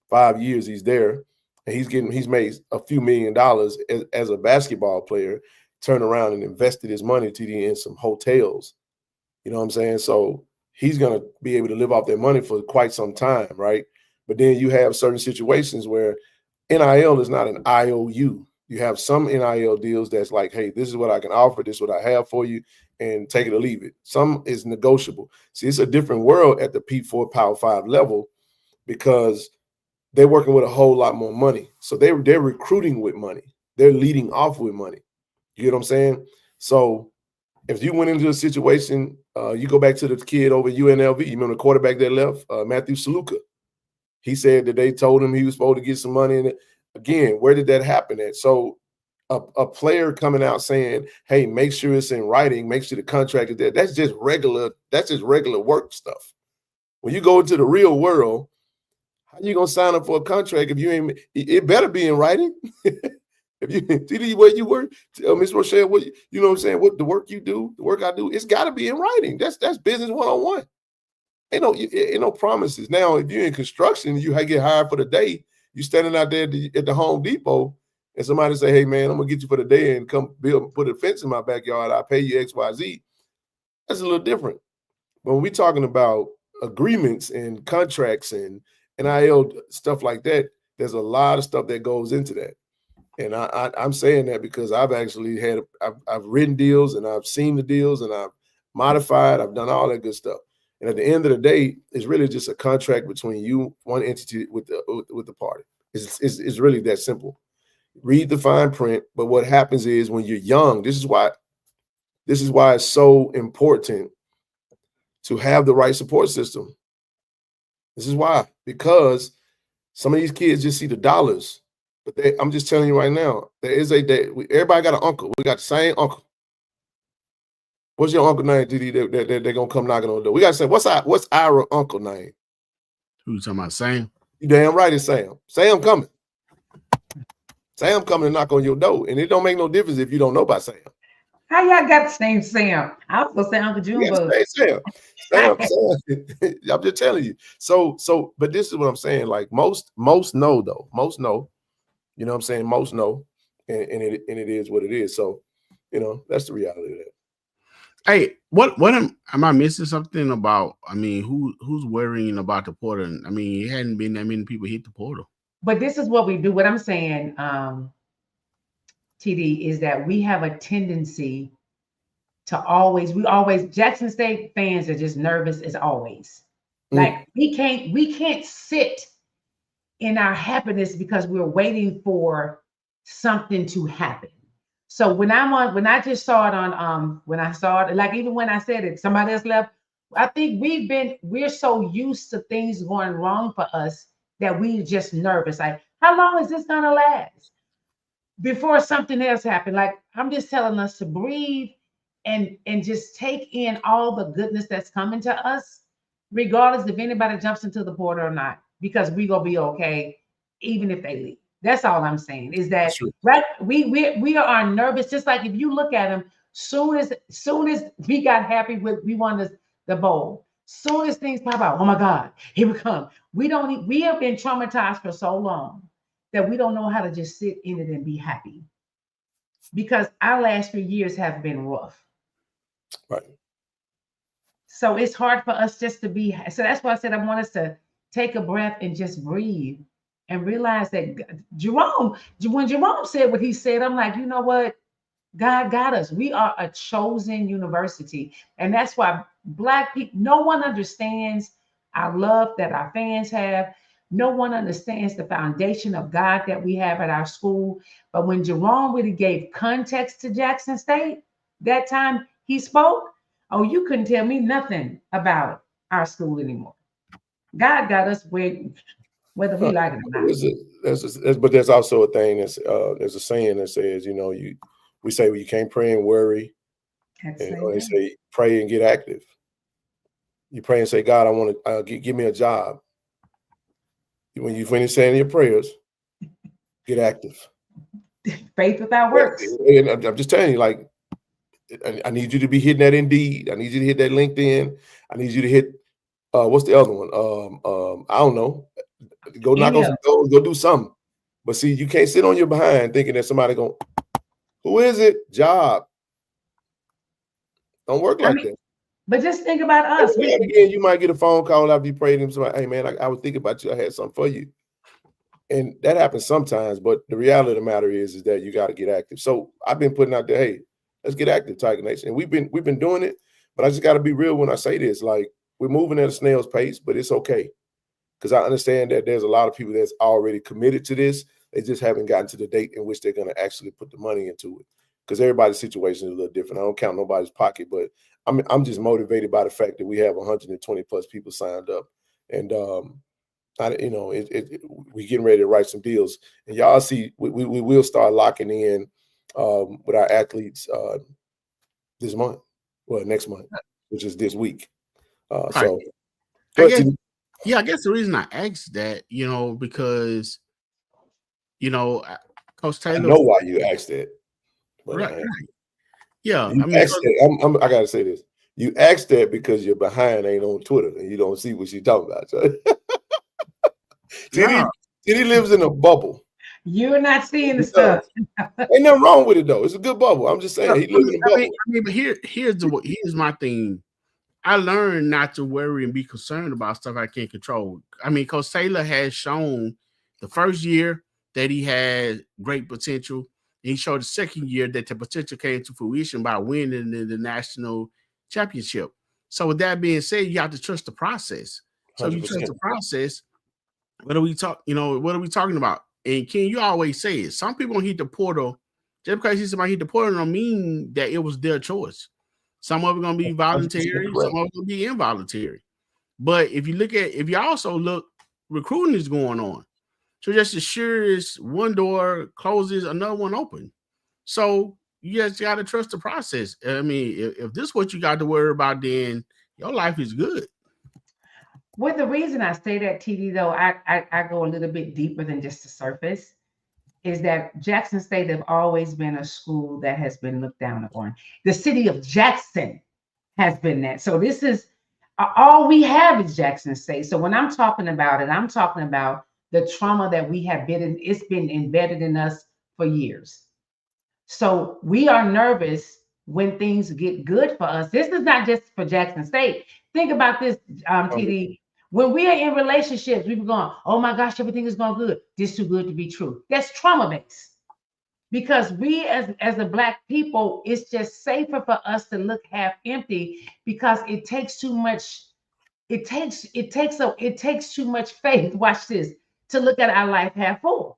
5 years he's there, and he's made a few $1 million as a basketball player, turned around and invested his money in some hotels. You know what I'm saying? So he's going to be able to live off that money for quite some time, right? But then you have certain situations where NIL is not an IOU. You have some NIL deals that's like, hey, this is what I can offer, this is what I have for you, and take it or leave it. Some is negotiable. See, it's a different world at the P4 Power 5 level because they're working with a whole lot more money. So they're recruiting with money. They're leading off with money. You get what I'm saying? So if you went into a situation, you go back to the kid over at UNLV, you remember the quarterback that left, Matthew Saluka. He said that they told him he was supposed to get some money in it. Again, where did that happen at? So a player coming out saying, hey, make sure it's in writing, make sure the contract is there. That's just regular work stuff. When you go into the real world, how you gonna sign up for a contract if you ain't? It better be in writing. If you see where you work, Ms. Rochelle, what you know what I'm saying? What the work you do, the work I do, it's got to be in writing. That's business 101. ain't no promises. Now, if you're in construction, you get hired for the day. You standing out there at the Home Depot, and somebody say, "Hey, man, I'm gonna get you for the day and come put a fence in my backyard. I'll pay you X, Y, Z." That's a little different. But when we're talking about agreements and contracts and NIL stuff like that, there's a lot of stuff that goes into that. And I'm saying that because I've actually I've written deals and I've seen the deals and I've modified, I've done all that good stuff. And at the end of the day, it's really just a contract between you, one entity with the party. It's really that simple. Read the fine print. But what happens is when you're young, this is why it's so important to have the right support system. This is why, because some of these kids just see the dollars. But I'm just telling you right now, there is everybody got an uncle. We got the same uncle. What's your uncle name, DD? They're gonna come knocking on the door. We gotta say, what's our uncle name? Who you talking about, Sam? You damn right, it's Sam. Sam coming. Sam coming to knock on your door, and it don't make no difference if you don't know about Sam. How y'all got the same Sam? I was gonna say Uncle Junebug. Sam. I'm just telling you. So, but this is what I'm saying. Like most know though. Most know. You know what I'm saying? Most know, and it is what it is. So, that's the reality of that. Hey, what am I missing something about? I mean, who's worrying about the portal? I mean, it hadn't been that many people hit the portal. But this is what we do. What I'm saying, TD, is that we have a tendency to Jackson State fans are just nervous as always. Like we can't sit in our happiness because we're waiting for something to happen. So when I just saw it on when I saw it, like even when I said it, somebody else left. I think we're so used to things going wrong for us that we're just nervous. Like, how long is this gonna last before something else happens? Like, I'm just telling us to breathe and just take in all the goodness that's coming to us, regardless if anybody jumps into the portal or not, because we gonna be okay, even if they leave. That's all I'm saying. Is that right? We are nervous. Just like if you look at them, soon as we got happy we won the bowl. Soon as things pop out, oh my God, here we come. We have been traumatized for so long that we don't know how to just sit in it and be happy, because our last few years have been rough. Right. So it's hard for us just to be. So that's why I said I want us to take a breath and just breathe and realize that when Jerome said what he said, I'm like, you know what? God got us. We are a chosen university. And that's why Black people, no one understands our love that our fans have. No one understands the foundation of God that we have at our school. But when Jerome really gave context to Jackson State, that time he spoke, oh, you couldn't tell me nothing about our school anymore. God got us whether we like it or not. But there's also a thing there's a saying that says, we say you can't pray and worry. Or they say pray and get active. You pray and say, God, I want to give me a job. When you finish saying your prayers, get active. Faith without works. And I'm just telling you, like, I need you to be hitting that Indeed. I need you to hit that LinkedIn. I need you to hit what's the other one? I don't know. Go knock on some doors, go do something. But see, you can't sit on your behind thinking that somebody who is it? Job. Don't work like that. But just think about us. Again, you might get a phone call after you prayed him. Somebody, hey man, I was thinking about you. I had something for you. And that happens sometimes, but the reality of the matter is that you got to get active. So I've been putting out there, hey, let's get active, Tiger Nation. And we've been doing it, but I just got to be real when I say this. Like, we're moving at a snail's pace, but it's okay. Because I understand that there's a lot of people that's already committed to this. They just haven't gotten to the date in which they're going to actually put the money into it. Because everybody's situation is a little different. I don't count nobody's pocket, but I'm just motivated by the fact that we have 120 plus people signed up. And, we getting ready to write some deals. And y'all see, we will start locking in with our athletes this month. Well, next month, which is this week. So, I guess the reason I asked that, because, Coach Taylor. I know why you asked that. Right. Yeah. I gotta say this. You ask that because you're behind, ain't on Twitter, and you don't see what she's talking about. So TD lives in a bubble. You're not seeing the He stuff. Ain't nothing wrong with it though. It's a good bubble. I'm just saying he lives in a bubble. But here's my thing. I learned not to worry and be concerned about stuff I can't control. I mean, because Taylor has shown the first year that he had great potential. And he showed the second year that the potential came to fruition by winning the national championship. So with that being said, you have to trust the process. So if you trust the process, what are we talking about? And Ken, you always say it. Some people don't hit the portal. Just because somebody hit the portal don't mean that it was their choice. Some of it gonna be voluntary, some of it gonna be involuntary. But if you also look, recruiting is going on. So just as sure as one door closes, another one open. So you just gotta trust the process. I mean, if this is what you got to worry about, then your life is good. Well, the reason I say that, TD, though, I go a little bit deeper than just the surface, is that Jackson State have always been a school that has been looked down upon. The city of Jackson has been that. So this is all we have is Jackson State. So when I'm talking about it, I'm talking about the trauma that we have been in. It's been embedded in us for years. So we are nervous when things get good for us. This is not just for Jackson State. Think about this, TD. When we are in relationships, we be going, oh my gosh, everything is going good. This is too good to be true. That's trauma based. Because we as a Black people, it's just safer for us to look half empty because it takes too much, it takes too much faith, watch this, to look at our life half full.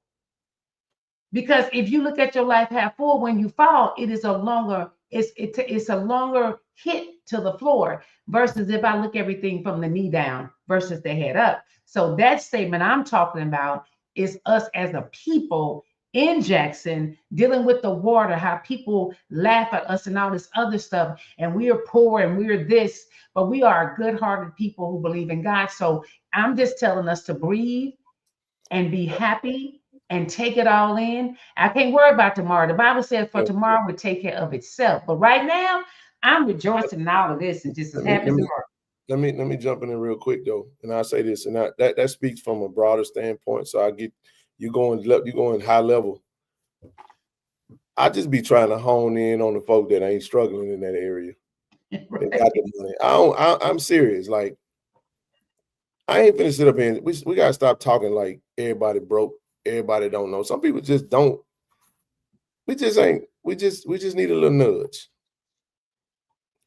Because if you look at your life half full, when you fall, it is a longer, it's a longer hit to the floor versus if I look everything from the knee down versus the head up. So that statement I'm talking about is us as a people in Jackson dealing with the water, how people laugh at us and all this other stuff, and we are poor and we're this, but we are good-hearted people who believe in God. So I'm just telling us to breathe and be happy and take it all in. I can't worry about tomorrow. The Bible says for tomorrow will take care of itself. But right now, I'm rejoicing in all of this and just as happy as tomorrow. Let me jump in there real quick though, and I'll say this, and that speaks from a broader standpoint. So I get you going high level. I just be trying to hone in on the folk that ain't struggling in that area. Right. They got the money. I'm serious. Like I ain't finna sit up here. We gotta stop talking like everybody broke. Everybody don't know. Some people just don't. We just need a little nudge.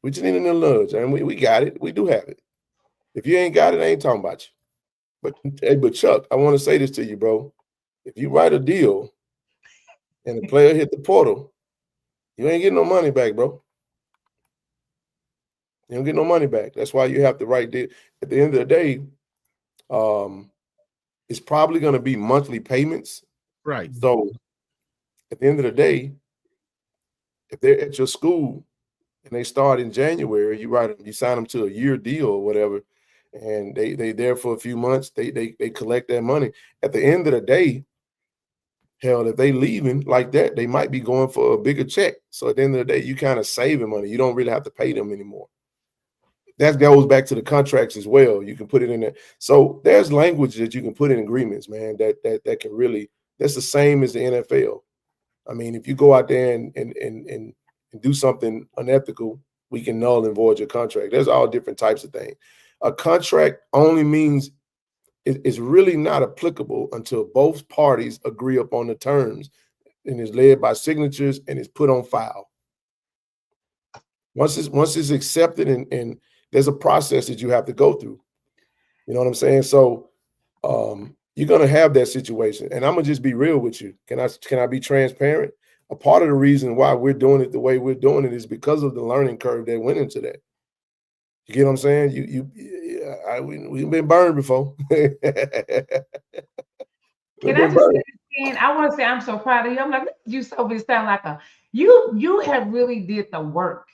We just need a little nudge, and we got it. We do have it. If you ain't got it, I ain't talking about you. But Chuck, I want to say this to you, bro. If you write a deal and the player hit the portal, you ain't getting no money back, bro. You don't get no money back. That's why you have to write deal. At the end of the day, it's probably going to be monthly payments. Right. So at the end of the day, if they're at your school and they start in January, you sign them to a year deal or whatever, and they there for a few months, they collect that money. At the end of the day, hell, if they leaving like that, they might be going for a bigger check. So at the end of the day, you kind of saving money. You don't really have to pay them anymore. That goes back to the contracts as well. You can put it in there. So there's language that you can put in agreements, man, that can really, that's the same as the NFL. I mean, if you go out there and do something unethical, we can null and void your contract. There's all different types of things. A contract only means it's really not applicable until both parties agree upon the terms and is led by signatures and is put on file. Once it's accepted and there's a process that you have to go through. You know what I'm saying? So you're gonna have that situation. And I'm gonna just be real with you. Can I be transparent? A part of the reason why we're doing it the way we're doing it is because of the learning curve that went into that. You get what I'm saying? We've been burned before. Can I just say this, I want to say I'm so proud of you. I'm like, look at you, so it sound like you have really did the work.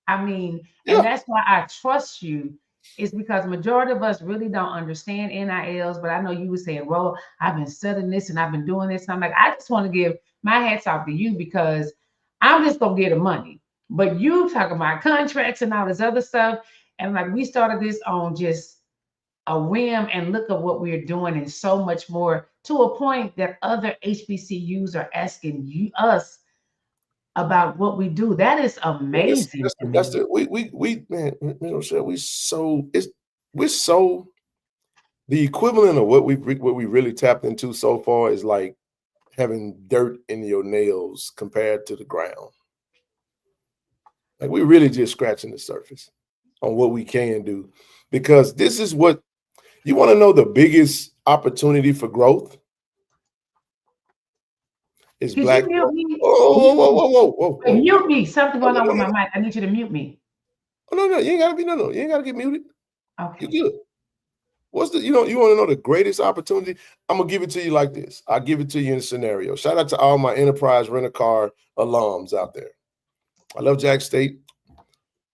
I mean, and that's why I trust you, is because majority of us really don't understand NILs. But I know you were saying, well, I've been studying this and I've been doing this. And I'm like, I just want to give my hats off to you because I'm just gonna get the money. But you talk about contracts and all this other stuff. And like we started this on just a whim, and look at what we're doing and so much more, to a point that other HBCUs are asking us about what we do. That is amazing to me. We man, Michelle, we're so the equivalent of what we really tapped into so far is like having dirt in your nails compared to the ground. Like we're really just scratching the surface on what we can do, because this is what you want to know. The biggest opportunity for growth is Could Black. you mute me? Whoa. Mute me. Something going on with my mic. I need you to mute me. Oh, no, you ain't gotta be no. You ain't gotta get muted. Okay. You good. What's the you want to know the greatest opportunity? I'm gonna give it to you like this. I'll give it to you in a scenario. Shout out to all my Enterprise Rent-A-Car alums out there. I love Jack State.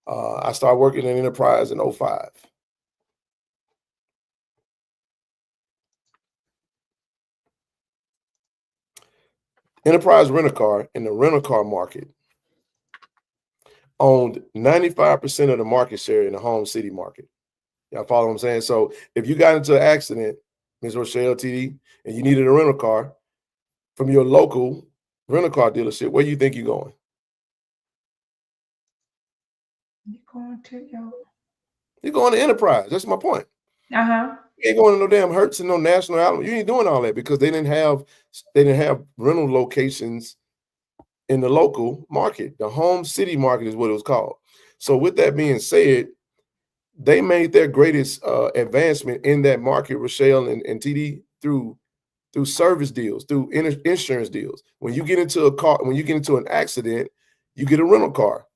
I started working in Enterprise in 05. Enterprise Rent-A-Car in the rental-car market owned 95% of the market share in the home city market. Y'all follow what I'm saying? So if you got into an accident, Ms. Rochelle TD, and you needed a rental car from your local rental car dealership, where do you think you're going? You're going to Enterprise. That's my point. Uh-huh. You ain't going to no damn Hertz and no National Alamo. You ain't doing all that because they didn't have rental locations in the local market. The home city market is what it was called. So with that being said, they made their greatest advancement in that market, Rochelle and TD, through service deals, through insurance deals. When you get into a car, when you get into an accident, you get a rental car.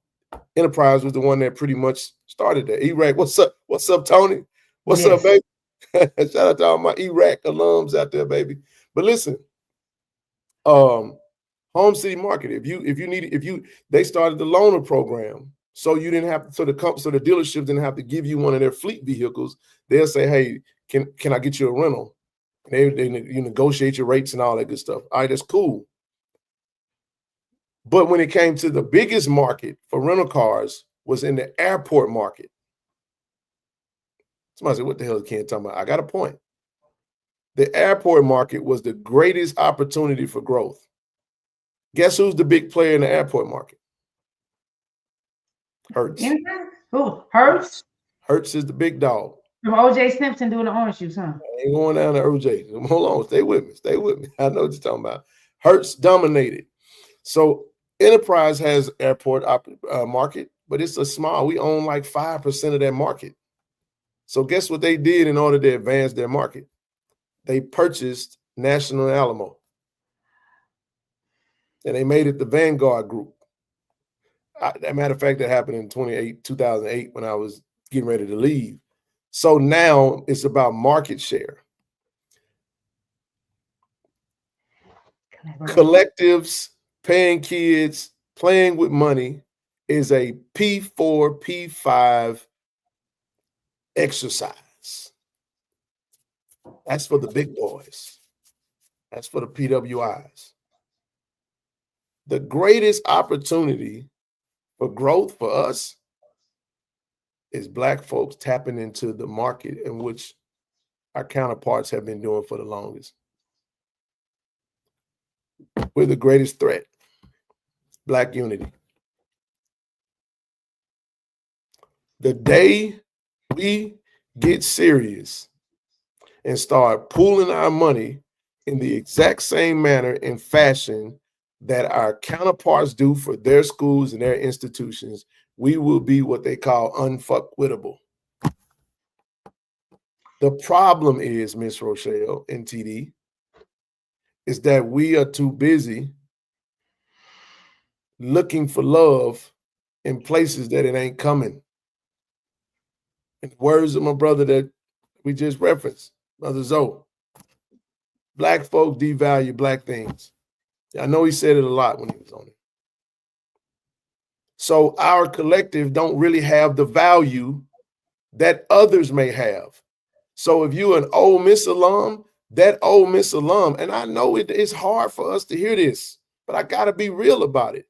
Enterprise was the one that pretty much started that. E-Rack, what's up? What's up, Tony? What's up, baby? Shout out to all my E-Rack alums out there, baby. But listen, home city market. They started the loaner program, so you didn't have to. So the dealerships didn't have to give you one of their fleet vehicles. They'll say, "Hey, can I get you a rental?" And you negotiate your rates and all that good stuff. All right, that's cool. But when it came to the biggest market for rental cars was in the airport market. Somebody said, what the hell is Ken talking about? I got a point. The airport market was the greatest opportunity for growth. Guess who's the big player in the airport market? Hertz. Who? Hertz? Hertz is the big dog. From OJ Simpson doing the orange juice, huh? I ain't going down to OJ. Hold on, stay with me. I know what you're talking about. Hertz dominated. So Enterprise has airport market, but it's a small. We own like 5% of that market. So guess what they did in order to advance their market? They purchased National Alamo. And they made it the Vanguard Group. As a matter of fact, that happened in 2008 when I was getting ready to leave. So now it's about market share. Collectives, paying kids, playing with money is a P4, P5 exercise. That's for the big boys. That's for the PWIs. The greatest opportunity for growth for us is Black folks tapping into the market in which our counterparts have been doing for the longest. We're the greatest threat. Black unity. The day we get serious and start pooling our money in the exact same manner and fashion that our counterparts do for their schools and their institutions, we will be what they call unfuckwittable. The problem is, Miss Rochelle and TD, is that we are too busy looking for love in places that it ain't coming. In the words of my brother that we just referenced, Brother Zoe, Black folk devalue Black things. I know he said it a lot when he was on it. So our collective don't really have the value that others may have. So if you're an Ole Miss alum, that Ole Miss alum, and I know it's hard for us to hear this, but I got to be real about it.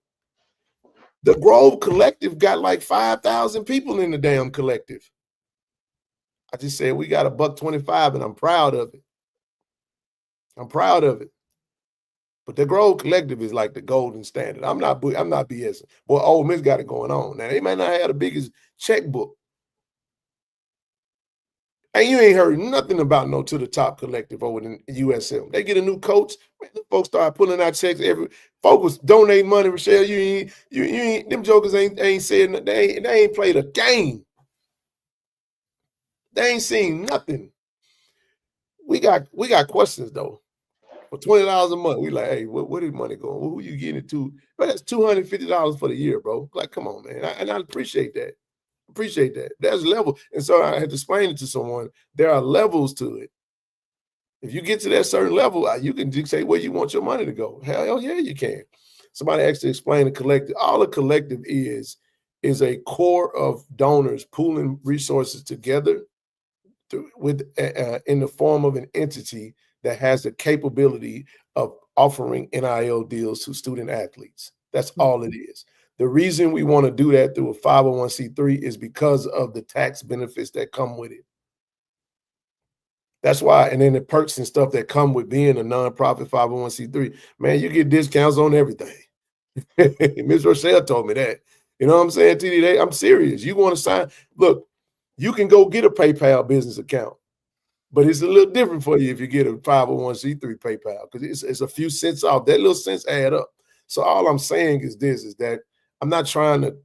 The Grove Collective got like 5,000 people in the damn collective. I just said we got $125, and I'm proud of it. I'm proud of it. But the Grove Collective is like the golden standard. I'm not BSing. Boy, Ole Miss got it going on. Now, they may not have the biggest checkbook. And you ain't heard nothing about no To the Top Collective over in USM. They get a new coach, man, the folks start pulling out checks. Folks was donating money. Rochelle, you ain't them jokers ain't said nothing. They ain't played a game. They ain't seen nothing. We got questions though. For $20 a month, we like, hey, where did money go? Who you getting it to? But that's $250 for the year, bro. Like, come on, man. And I appreciate that. Appreciate that. There's level. And so I had to explain it to someone. There are levels to it. If you get to that certain level, you can dictate where you want your money to go. Hell yeah, you can. Somebody actually explained the collective. All a collective is a core of donors pooling resources together in the form of an entity that has the capability of offering NIL deals to student athletes. That's all it is. The reason we want to do that through a 501c3 is because of the tax benefits that come with it. That's why, and then the perks and stuff that come with being a nonprofit 501c3, man, you get discounts on everything. Ms. Rochelle told me that. You know what I'm saying, TD? I'm serious. You want to sign? Look, you can go get a PayPal business account, but it's a little different for you if you get a 501c3 PayPal because it's a few cents off. That little cents add up. So all I'm saying is this, is that I'm not trying to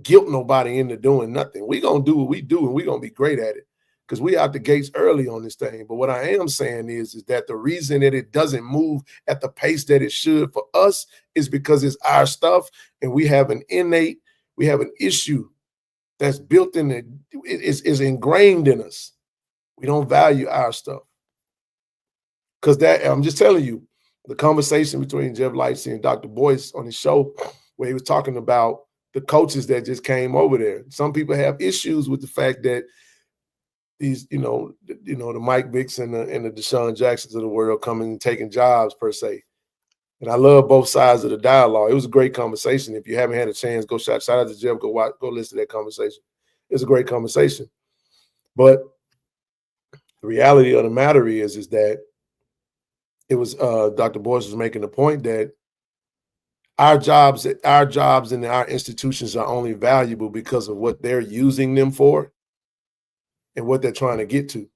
guilt nobody into doing nothing. We're going to do what we do, and we're going to be great at it because we out the gates early on this thing. But what I am saying is that the reason that it doesn't move at the pace that it should for us is because it's our stuff, and we have an issue that's built in it, is ingrained in us. We don't value our stuff. Because I'm just telling you, the conversation between Jeff Lightsey and Dr. Boyce on his show, where he was talking about the coaches that just came over there. Some people have issues with the fact that these, the Mike Vicks and the Deshaun Jacksons of the world coming and taking jobs per se. And I love both sides of the dialogue. It was a great conversation. If you haven't had a chance, go shout out to Jeff, go listen to that conversation. It's a great conversation. But the reality of the matter is that it was Dr. Boyce was making the point that our jobs and our institutions are only valuable because of what they're using them for and what they're trying to get to.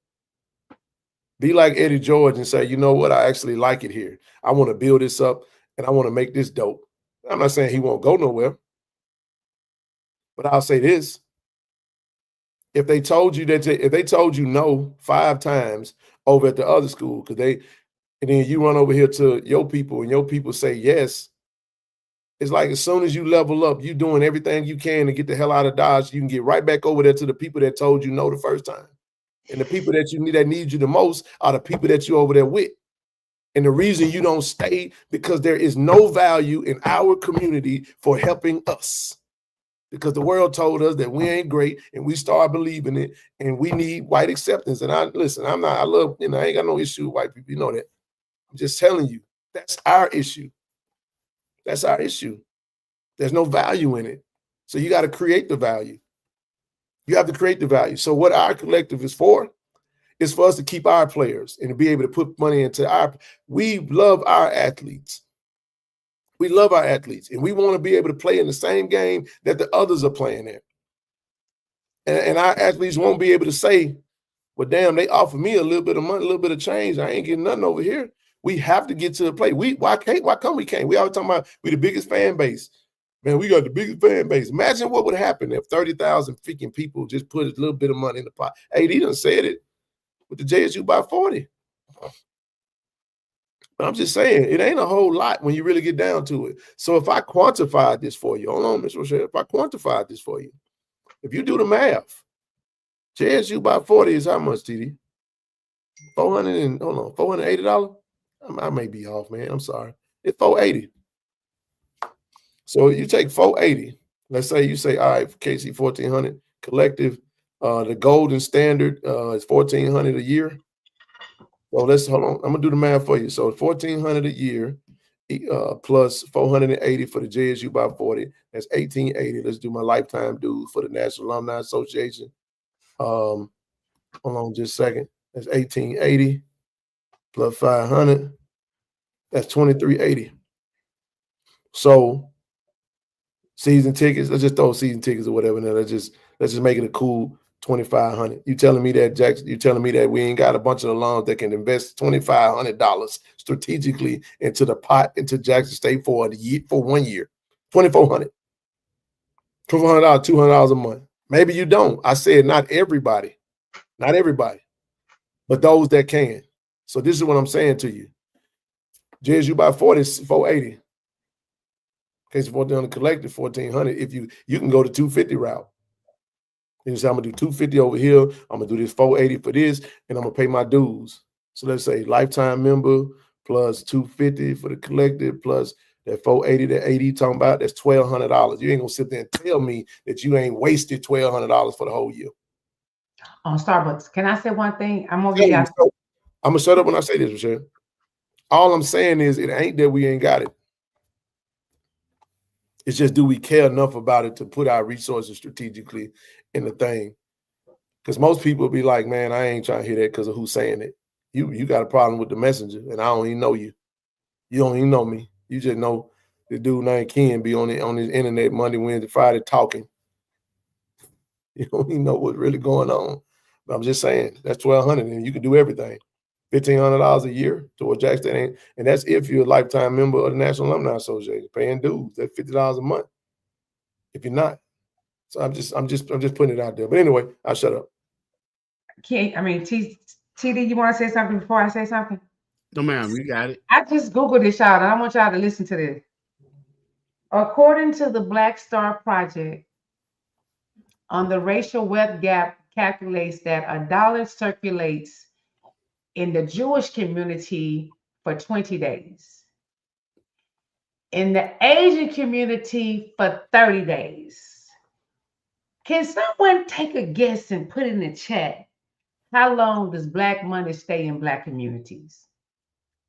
Be like Eddie George and say, you know what, I actually like it here. I want to build this up and I want to make this dope. I'm not saying he won't go nowhere, but I'll say this. If they told you no 5 times over at the other school, and then you run over here to your people and your people say yes, it's like as soon as you level up, you doing everything you can to get the hell out of Dodge. You can get right back over there to the people that told you no the first time. And the people that need you the most are the people that you're over there with. And the reason you don't stay, because there is no value in our community for helping us. Because the world told us that we ain't great, and we start believing it, and we need white acceptance. And I ain't got no issue with white people. You know that. I'm just telling you, that's our issue. That's our issue. There's no value in it. So you got to create the value. You have to create the value. So what our collective is for us to keep our players and to be able to put money into we love our athletes. We love our athletes, and we want to be able to play in the same game that the others are playing in. And our athletes won't be able to say, well, damn, they offer me a little bit of money, a little bit of change. I ain't getting nothing over here. We have to get to the play. Why come we can't? We always talking about we the biggest fan base. Man, we got the biggest fan base. Imagine what would happen if 30,000 freaking people just put a little bit of money in the pot. Hey, he done said it with the JSU by 40. But I'm just saying, it ain't a whole lot when you really get down to it. So if I quantified this for you, hold on, Ms. Rochelle, if I quantified this for you, if you do the math, JSU by 40 is how much, TD? $480? I may be off, man. I'm sorry. It's $480. So you take $480. Let's say you say, all right, KC-1400 collective, the golden standard is $1,400 a year. So let's hold on. I'm gonna do the math for you. So $1,400 a year plus 480 for the JSU by 40. That's 1880. Let's do my lifetime dues for the National Alumni Association. Hold on just a second. That's 1880 plus 500. That's 2380. So season tickets, let's just throw season tickets or whatever. Now let's just make it a cool 2,500. You telling me that, Jackson? You telling me that we ain't got a bunch of alums that can invest $2,500 strategically into the pot into Jackson State for a year, for 1 year, $2,400, $2,400, $200 a month. Maybe you don't. I said not everybody, but those that can. So this is what I'm saying to you. JSU by 40 is 480. KC-1400 collected 1,400. If you can go to 250 route. You say I'm gonna do 250 over here. I'm gonna do this 480 for this, and I'm gonna pay my dues. So let's say lifetime member plus 250 for the collective plus that 480 that AD talking about. That's $1,200. You ain't gonna sit there and tell me that you ain't wasted $1,200 for the whole year. On Starbucks, can I say one thing? I'm gonna shut up when I say this, Michelle. All I'm saying is it ain't that we ain't got it. It's just, do we care enough about it to put our resources strategically in the thing? Because most people be like, man, I ain't trying to hear that because of who's saying it. You got a problem with the messenger, and I don't even know you. You don't even know me. You just know the dude named Ken be on his internet Monday, Wednesday, Friday talking. You don't even know what's really going on. But I'm just saying, that's $1,200, and you can do everything. $1,500 a year toward Jackson, and that's if you're a lifetime member of the National Alumni Association, paying dues. That's $50 a month. If you're not, so I'm just putting it out there. But anyway, I'll shut up. TD, you want to say something before I say something? No, ma'am, you got it. I just Googled this, y'all, and I want y'all to listen to this. According to the Black Star Project, on the racial wealth gap calculates that $1 circulates in the Jewish community for 20 days. In the Asian community for 30 days. Can someone take a guess and put in the chat, how long does Black money stay in Black communities?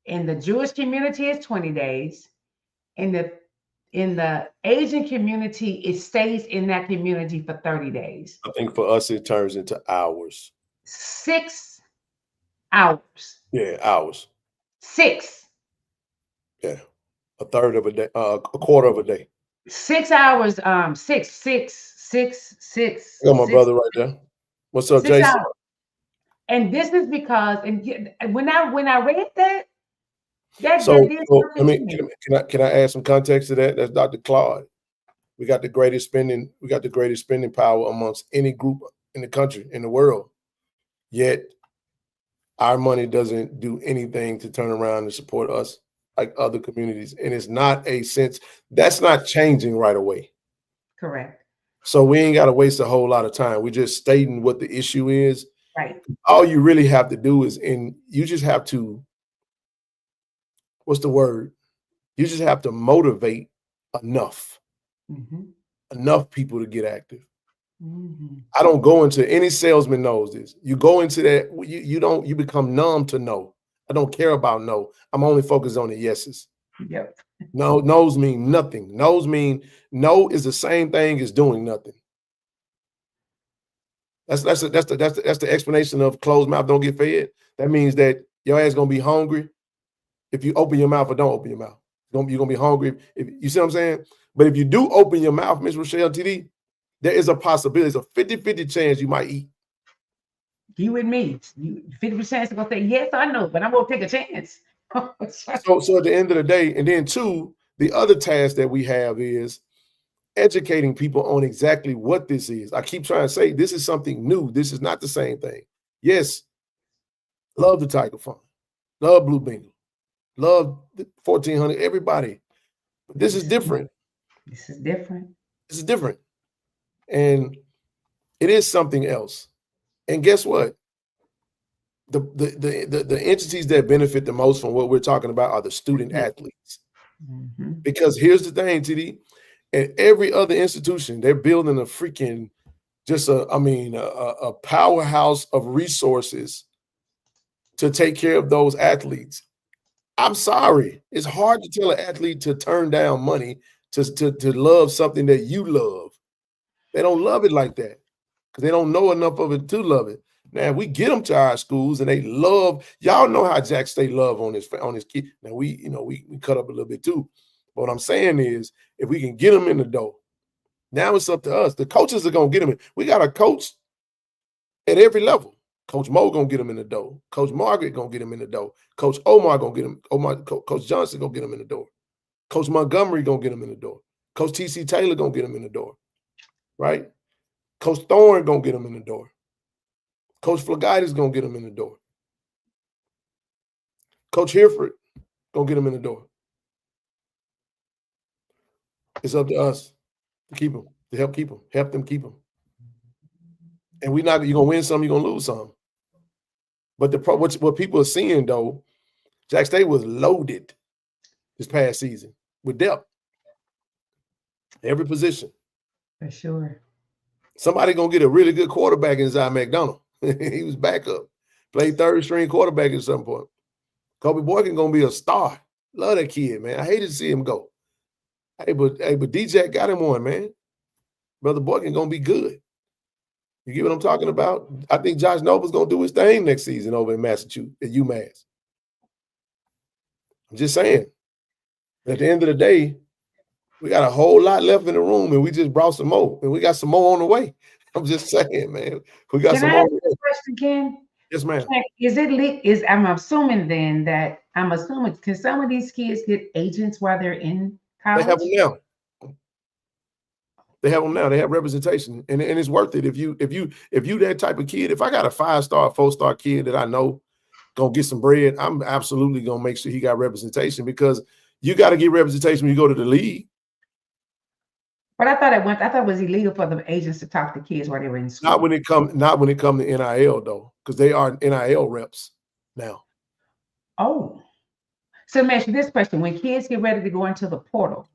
In the Jewish community, it's 20 days. In the Asian community, it stays in that community for 30 days. I think for us, it turns into hours. 6 hours. Yeah, hours. 6. Yeah, a third of a day, a quarter of a day. 6 hours. 6. I got my brother right there. What's up, Jason? Hours. And this is because, and when I read that, can I add some context to that? That's Dr. Clout. We got the greatest spending power amongst any group in the country, in the world. Yet our money doesn't do anything to turn around and support us like other communities. And it's not a sense that's not changing right away. Correct. So we ain't got to waste a whole lot of time. We're just stating what the issue is. Right. All you really have to do is, you just have to, what's the word? You just have to motivate enough people to get active. I don't go into, any salesman knows this. You go into that, you become numb to no. I don't care about no. I'm only focused on the yeses. Yep. No, no's mean nothing. No's mean no is the same thing as doing nothing. That's the explanation of closed mouth don't get fed. That means that your ass gonna be hungry if you open your mouth or don't open your mouth. You're gonna be hungry if you see what I'm saying. But if you do open your mouth, Ms. Rochelle TD, there is a possibility. It's a 50-50 chance you might eat. You and me, 50% is gonna say yes, I know, but I'm gonna take a chance. So at the end of the day, and then two, the other task that we have is educating people on exactly what this is. I keep trying to say this is something new. This is not the same thing. Yes, love the Tiger Fund, love Blue Bingo, love the 1400, everybody. But this is different. This is different. This is different. And it is something else. And guess what? The entities that benefit the most from what we're talking about are the student athletes. Because here's the thing, TD, and every other institution, they're building a freaking a powerhouse of resources to take care of those athletes. I'm sorry. It's hard to tell an athlete to turn down money to love something that you love. They don't love it like that because they don't know enough of it to love it. Now, if we get them to our schools and they love, y'all know how Jack State love on his kid. Now we cut up a little bit too. But what I'm saying is, if we can get them in the door, now it's up to us. The coaches are gonna get them in. We got a coach at every level. Coach Mo gonna get him in the door. Coach Margaret gonna get him in the door. Coach Omar gonna get him. Coach Johnson gonna get him in the door. Coach Montgomery gonna get him in the door. Coach TC Taylor gonna get him in the door. Right? Coach Thorne gonna get him in the door. Coach Flagaitis gonna get him in the door. Coach Hereford gonna get him in the door. It's up to us to keep them, to help them keep them. And you're gonna win some, you're gonna lose some. But what people are seeing though, Jack State was loaded this past season with depth. Every position. For sure. Somebody gonna get a really good quarterback in Zion McDonald. He was backup. Played third string quarterback at some point. Kobe Boykin gonna be a star. Love that kid, man. I hated to see him go. Hey, but DJ got him on, man. Brother Boykin gonna be good. You get what I'm talking about? I think Josh Noble's gonna do his thing next season over in Massachusetts at UMass. I'm just saying. At the end of the day, we got a whole lot left in the room, and we just brought some more, and we got some more on the way. I'm just saying, man. We got some more. Can I ask you a question, Ken? Yes, ma'am. I'm assuming then that can some of these kids get agents while they're in college? They have them now. They have them now. They have representation, and it's worth it. If you that type of kid, if I got a 5-star, 4-star kid that I know gonna get some bread, I'm absolutely gonna make sure he got representation, because you got to get representation when you go to the league. But I thought it was illegal for the agents to talk to kids while they were in school. Not when it come to NIL though, because they are NIL reps now. Oh, so let me ask you this question: when kids get ready to go into the portal,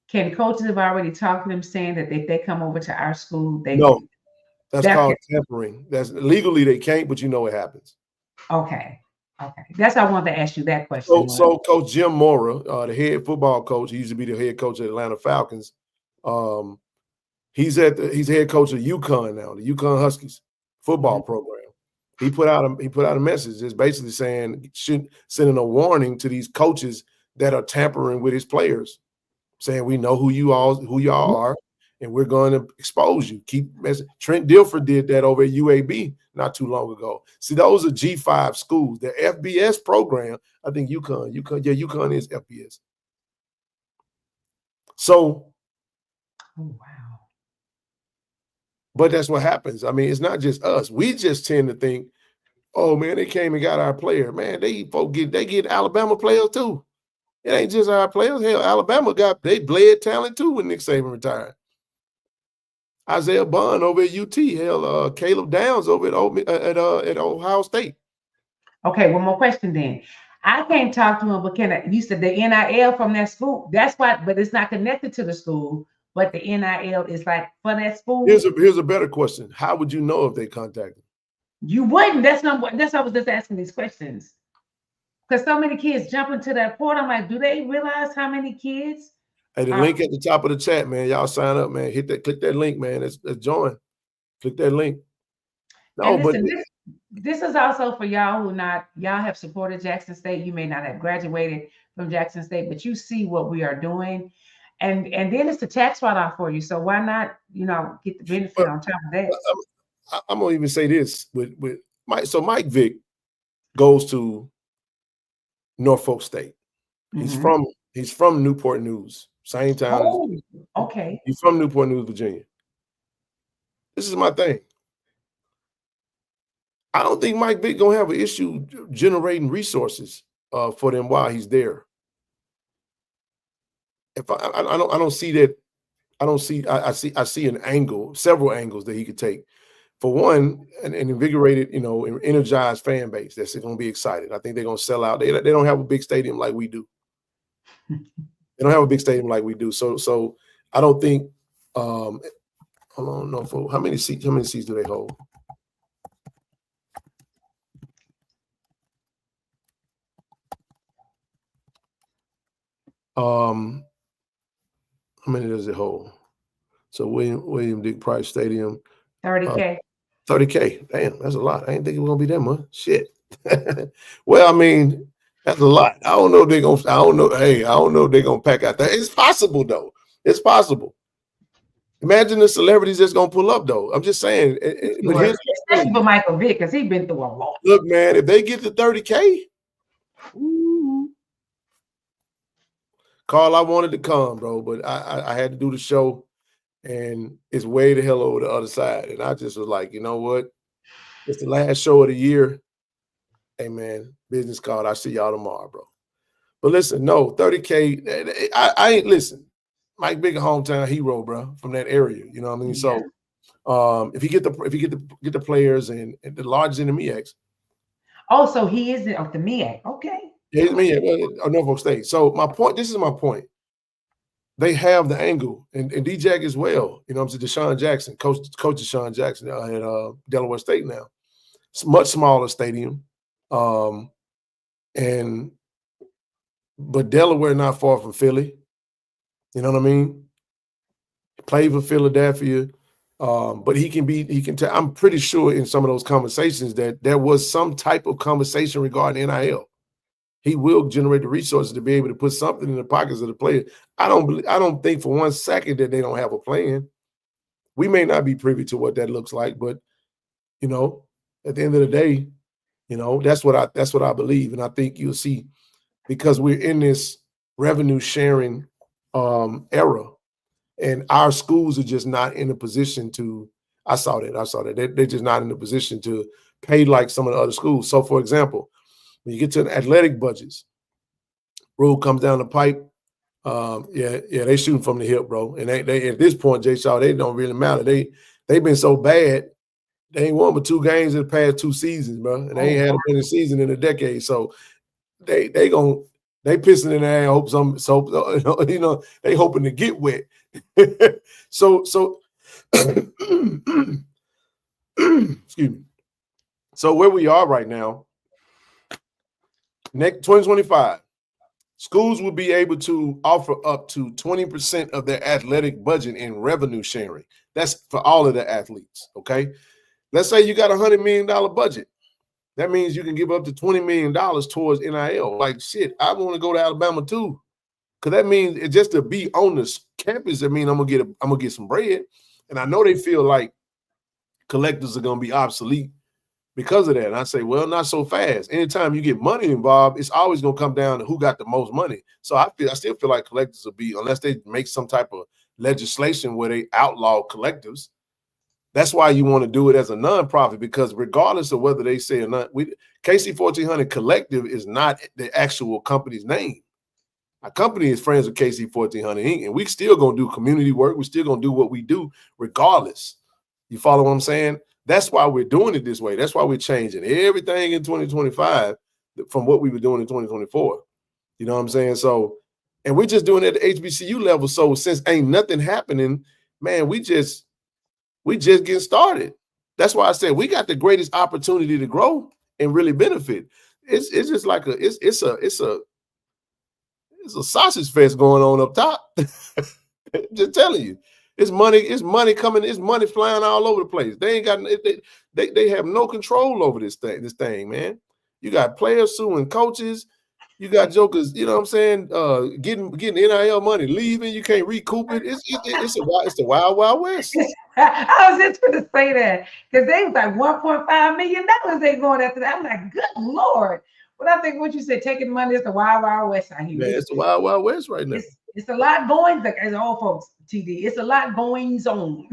can coaches have already talked to them saying that if they come over to our school, they no, that's called tampering. That's legally they can't, but you know it happens. Okay. That's why I wanted to ask you that question. So Coach Jim Mora, the head football coach, he used to be the head coach of the Atlanta Falcons. He's head coach of UConn now, the UConn Huskies football program. He put out a message just basically saying, sending a warning to these coaches that are tampering with his players, saying we know who y'all are, and we're going to expose you. Trent Dilfer did that over at UAB not too long ago. See, those are G5 schools. The FBS program, I think UConn is FBS. So, oh wow. But that's what happens. I mean, it's not just us. We just tend to think, oh man, they came and got our player. Man, they get Alabama players too. It ain't just our players. Hell, Alabama they bled talent too when Nick Saban retired. Isaiah Bond over at UT. Hell, Caleb Downs over at Ohio State. Okay, one more question then. I can't talk to him, but you said the NIL from that school. That's why, but it's not connected to the school. But the NIL is like for that school. Here's a better question. How would you know if they contacted? You wouldn't. That's why I was just asking these questions. Because so many kids jump into that portal. I'm like, do they realize how many kids? Hey, the link at the top of the chat, man. Y'all sign up, man. Click that link, man. Let's join. Click that link. No, listen, this is also for y'all y'all have supported Jackson State. You may not have graduated from Jackson State, but you see what we are doing. And then it's the tax write-off for you. So why not, get the benefit on top of that? I'm gonna even say this with Mike. So Mike Vick goes to Norfolk State. Mm-hmm. He's from Newport News, same town. Oh, okay. He's from Newport News, Virginia. This is my thing. I don't think Mike Vick gonna have an issue generating resources for them while he's there. If I don't see that. I see an angle, several angles that he could take. For one, an invigorated, an energized fan base that's going to be excited. I think they're going to sell out. They don't have a big stadium like we do. They don't have a big stadium like we do. So I don't think. Hold on, no. How many seats do they hold? How many does it hold? So William Dick Price Stadium. 30K. 30K. Damn, that's a lot. I didn't think it was gonna be that much. Shit. Well, I mean, that's a lot. I don't know if they're gonna. I don't know. Hey, I don't know if they're gonna pack out that. It's possible though. It's possible. Imagine the celebrities that's gonna pull up though. I'm just saying. But here's especially for Michael Vick, because he's been through a lot. Look, man, if they get to 30K, Carl, I wanted to come, bro, but I had to do the show, and it's way the hell over the other side. And I just was like, you know what? It's the last show of the year. Hey, man, business card. I'll see y'all tomorrow, bro. But listen, no, 30K. I ain't listen. Mike Big, a hometown hero, bro, from that area. You know what I mean? Yeah. So, if you get the players and the largest in the MEX. Oh, so he is of the MEAC. Okay. Yeah, he's MEAC, Norfolk State. So my point. This is my point. They have the angle, and D-Jack as well. You know what I'm saying? Deshaun Jackson, coach Deshaun Jackson at Delaware State now. It's a much smaller stadium. But Delaware not far from Philly. You know what I mean? Played for Philadelphia. But I'm pretty sure in some of those conversations that there was some type of conversation regarding NIL. He will generate the resources to be able to put something in the pockets of the player. I don't think for one second that they don't have a plan. We may not be privy to what that looks like, but you know, at the end of the day, you know, that's what I believe. And I think you'll see, because we're in this revenue sharing era, and our schools are just not in a position to. I saw that. They're just not in a position to pay like some of the other schools. So, for example, when you get to the athletic budgets, rule comes down the pipe. They shooting from the hip, bro. And they at this point, Jay Shaw, they don't really matter. They've been so bad. They ain't won but 2 games in the past 2 seasons, bro. And they ain't had a winning season in a decade. So they pissing in their ass, you know, they hoping to get wet. so excuse me. So where we are right now, next 2025, schools will be able to offer up to 20% of their athletic budget in revenue sharing. That's for all of the athletes, okay? Let's say you got $100 million budget. That means you can give up to $20 million towards NIL. Like, shit, I want to go to Alabama too. Because that means it just to be on the campus, I mean, I'm gonna get some bread. And I know they feel like collectors are gonna be obsolete because of that. And I say, well, not so fast. Anytime you get money involved, it's always gonna come down to who got the most money. So I still feel like collectors will be, unless they make some type of legislation where they outlaw collectives. That's why you want to do it as a nonprofit, because regardless of whether they say or not, KC-1400 Collective is not the actual company's name. Our company is friends with KC-1400 Inc., and we still gonna do community work. We're still gonna do what we do regardless. You follow what I'm saying? That's why we're doing it this way. That's why we're changing everything in 2025 from what we were doing in 2024. You know what I'm saying? So, and we're just doing it at the HBCU level. So since ain't nothing happening, man, we just getting started. That's why I said we got the greatest opportunity to grow and really benefit. It's just like it's a sausage fest going on up top. Just telling you, it's money coming, it's money flying all over the place. They ain't got they have no control over this thing, man. You got players suing coaches. You got jokers, you know what I'm saying, getting NIL money, leaving. You can't recoup it. It's the wild west. I was just going to say that, because they was like $1.5 million they going after that. I'm like, good Lord. But I think what you said, taking money, is the wild west out here. Man, it's the wild west right now. It's a lot going, like as all folks, TD. It's a lot going on.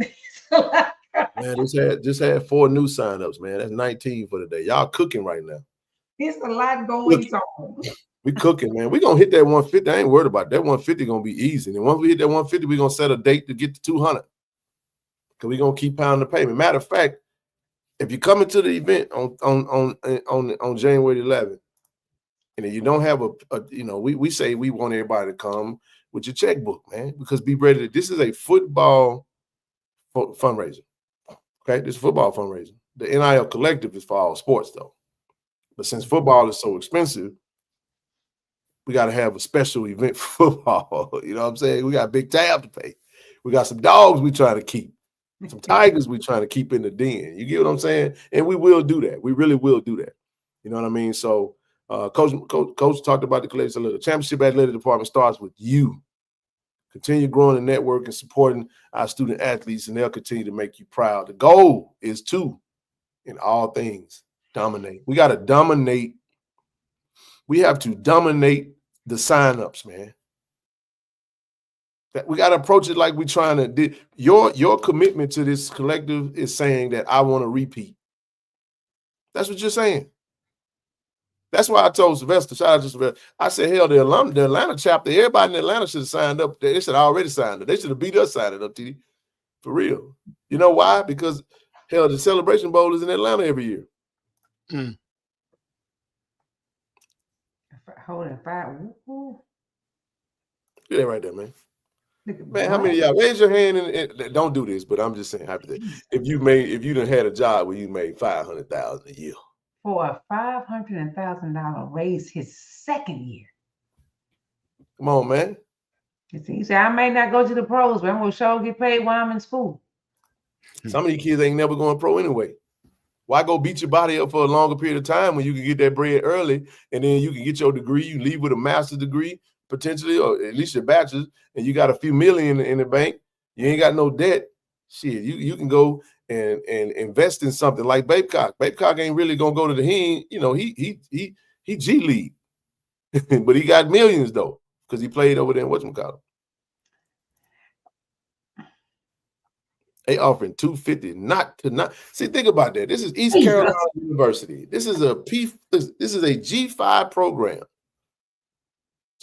Man, just had 4 new signups, man. That's 19 for the day. Y'all cooking right now. It's a lot going on. We cooking, man. We gonna hit that 150. I ain't worried about that. 150 gonna be easy. And once we hit that 150, we gonna set a date to get to 200. Because we gonna keep pounding the payment. Matter of fact, if you come into the event on January 11th, and if you don't have we say we want everybody to come with your checkbook, man, because be ready. This is a football fundraiser. Okay, this is football fundraiser. The NIL collective is for all sports, though. But since football is so expensive, we got to have a special event for football. You know what I'm saying? We got a big tab to pay. We got some dogs we trying to keep. Some tigers we trying to keep in the den. You get what I'm saying? And we will do that. We really will do that. You know what I mean? So Coach talked about the collective. The championship athletic department starts with you. Continue growing the network and supporting our student athletes, and they'll continue to make you proud. The goal is to, in all things, dominate. We got to dominate. We have to dominate the signups, man. We got to approach it like we're trying to do. Your commitment to this collective is saying that I want to repeat. That's what you're saying. That's why I told Sylvester, shout out to Sylvester, I said, hell, the Atlanta chapter, everybody in Atlanta should have signed up. They should have already signed up. They should have beat us signing up, TD. For real. You know why? Because, hell, the Celebration Bowl is in Atlanta every year. Hold on, 5. Get that right there, man. Man, how many of y'all raise your hand and don't do this, but I'm just saying, if you done had a job where you made $500,000 a year. For a $500,000 raise his second year. Come on, man. He said, I may not go to the pros, but I'm going to sure get paid while I'm in school. Some of these kids ain't never going pro anyway. Why go beat your body up for a longer period of time when you can get that bread early and then you can get your degree, you leave with a master's degree, potentially, or at least your bachelor's, and you got a few million in the bank, you ain't got no debt. Shit, you can go and invest in something like Babecock. Babecock ain't really gonna go to he G League, but he got millions though because he played over there in whatchamacallit. They offering $250 not see. Think about that. This is East Carolina University. This is a G5 program.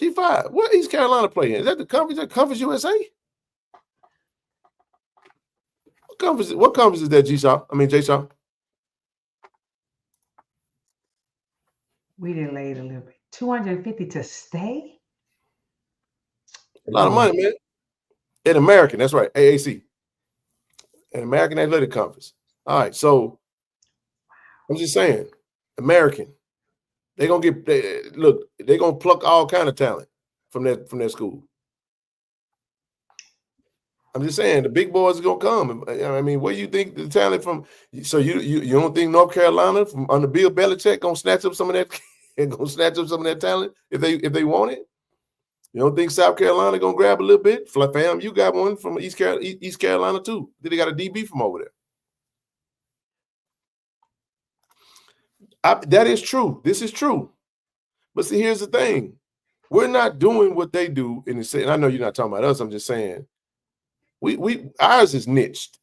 G5. What East Carolina playing? Is that the conference? That Conference USA? What conference is that, G-Shaw? I mean, J-Shaw? We delayed a little bit. $250 to stay? A lot of money, man. An American, that's right. AAC. An American Athletic Conference. All right, so I'm just saying, American. They're gonna they're gonna pluck all kind of talent from that school. I'm just saying the big boys are gonna come. I mean, where do you think the talent from? So you don't think North Carolina from under Bill Belichick gonna snatch up some of that talent if they want it? You don't think South Carolina gonna grab a little bit? Fam, you got one from East Carolina too. They got a DB from over there. That is true. This is true. But see, here's the thing: we're not doing what they do in the same. And I know you're not talking about us. I'm just saying. Ours is niched.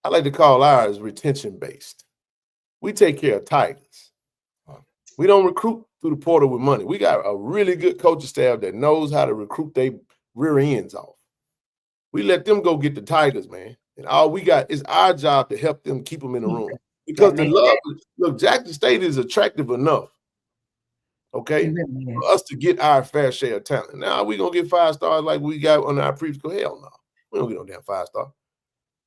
I like to call ours retention based. We take care of Tigers. We don't recruit through the portal with money. We got a really good coaching staff that knows how to recruit their rear ends off. We let them go get the Tigers, man. And all we got is our job to help them keep them in the room. Because Jackson State is attractive enough, okay, for us to get our fair share of talent. Now we gonna get 5 stars like we got on our previous. Hell no. We don't get no damn 5-star.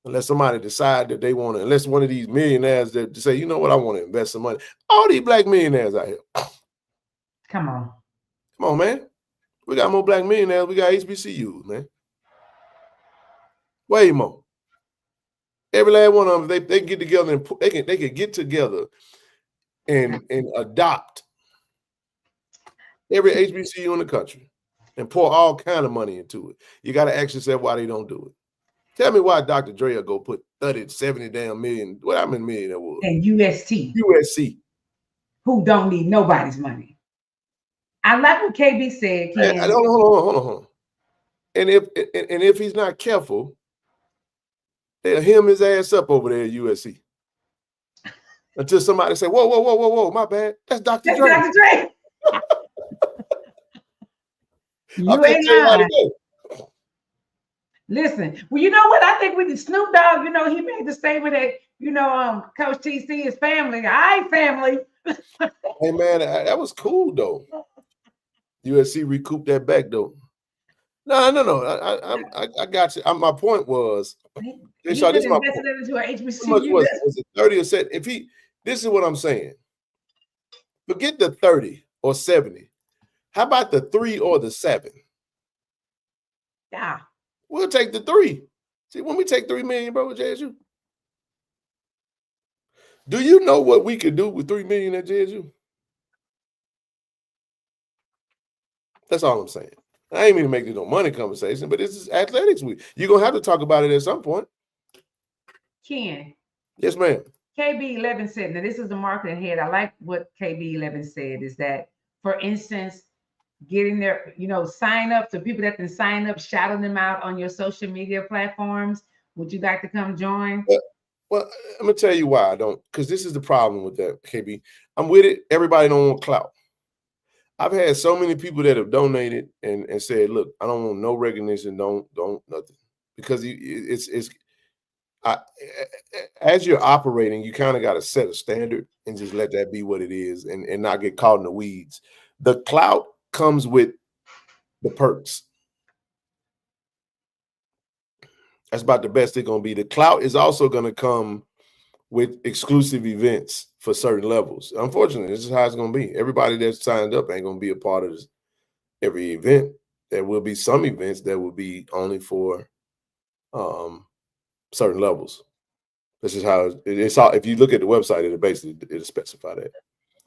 Unless somebody decide that they want to, unless one of these millionaires that say, you know what, I want to invest some money. All these black millionaires out here. Come on, man. We got more black millionaires. We got HBCUs, man. Way more. Every last one of them, they get together and they can get together and adopt every HBCU in the country and pour all kind of money into it. You got to ask yourself why they don't do it. Tell me why Dr. Dre will go put 30, 70 damn million. What how many million that was? And USC. Who don't need nobody's money. I like what KB said. Hold on. And if he's not careful, they'll hem his ass up over there at USC. Until somebody say, whoa, my bad. That's Dr. Dre. Dr. Dre. You ain't lying. Listen, well, you know what? I think with the Snoop Dogg, he made the statement that, Coach TC is family. All right, family. Hey, man, that was cool, though. USC recouped that back, though. No. I got you. My point was, this is my point. Into an HBCU. How much was it 30 or 70? This is what I'm saying. Forget the 30 or 70. How about the 3 or the 7? Yeah. We'll take the 3. See, when we take 3 million, bro, with JSU, do you know what we could do with 3 million at JSU? That's all I'm saying. I ain't mean to make this no money conversation, but this is athletics week. You're gonna have to talk about it at some point. Ken. Yes, ma'am. KB11 said, now this is the marketing head. I like what KB11 said, is that, for instance, getting their, sign up to people that can sign up, shouting them out on your social media platforms. Would you like to come join? Well, I'm gonna tell you why I don't, because this is the problem with that, KB. I'm with it. Everybody don't want clout. I've had so many people that have donated and said, look, I don't want no recognition, don't nothing. Because as you're operating, you kind of got to set a standard and just let that be what it is and not get caught in the weeds. The clout comes with the perks. That's about the best it's going to be. The clout is also going to come with exclusive events for certain levels. Unfortunately, this is how it's going to be. Everybody that's signed up ain't going to be a part of this, every event. There will be some events that will be only for certain levels. This is how it's all. If you look at the website, it'll specify that.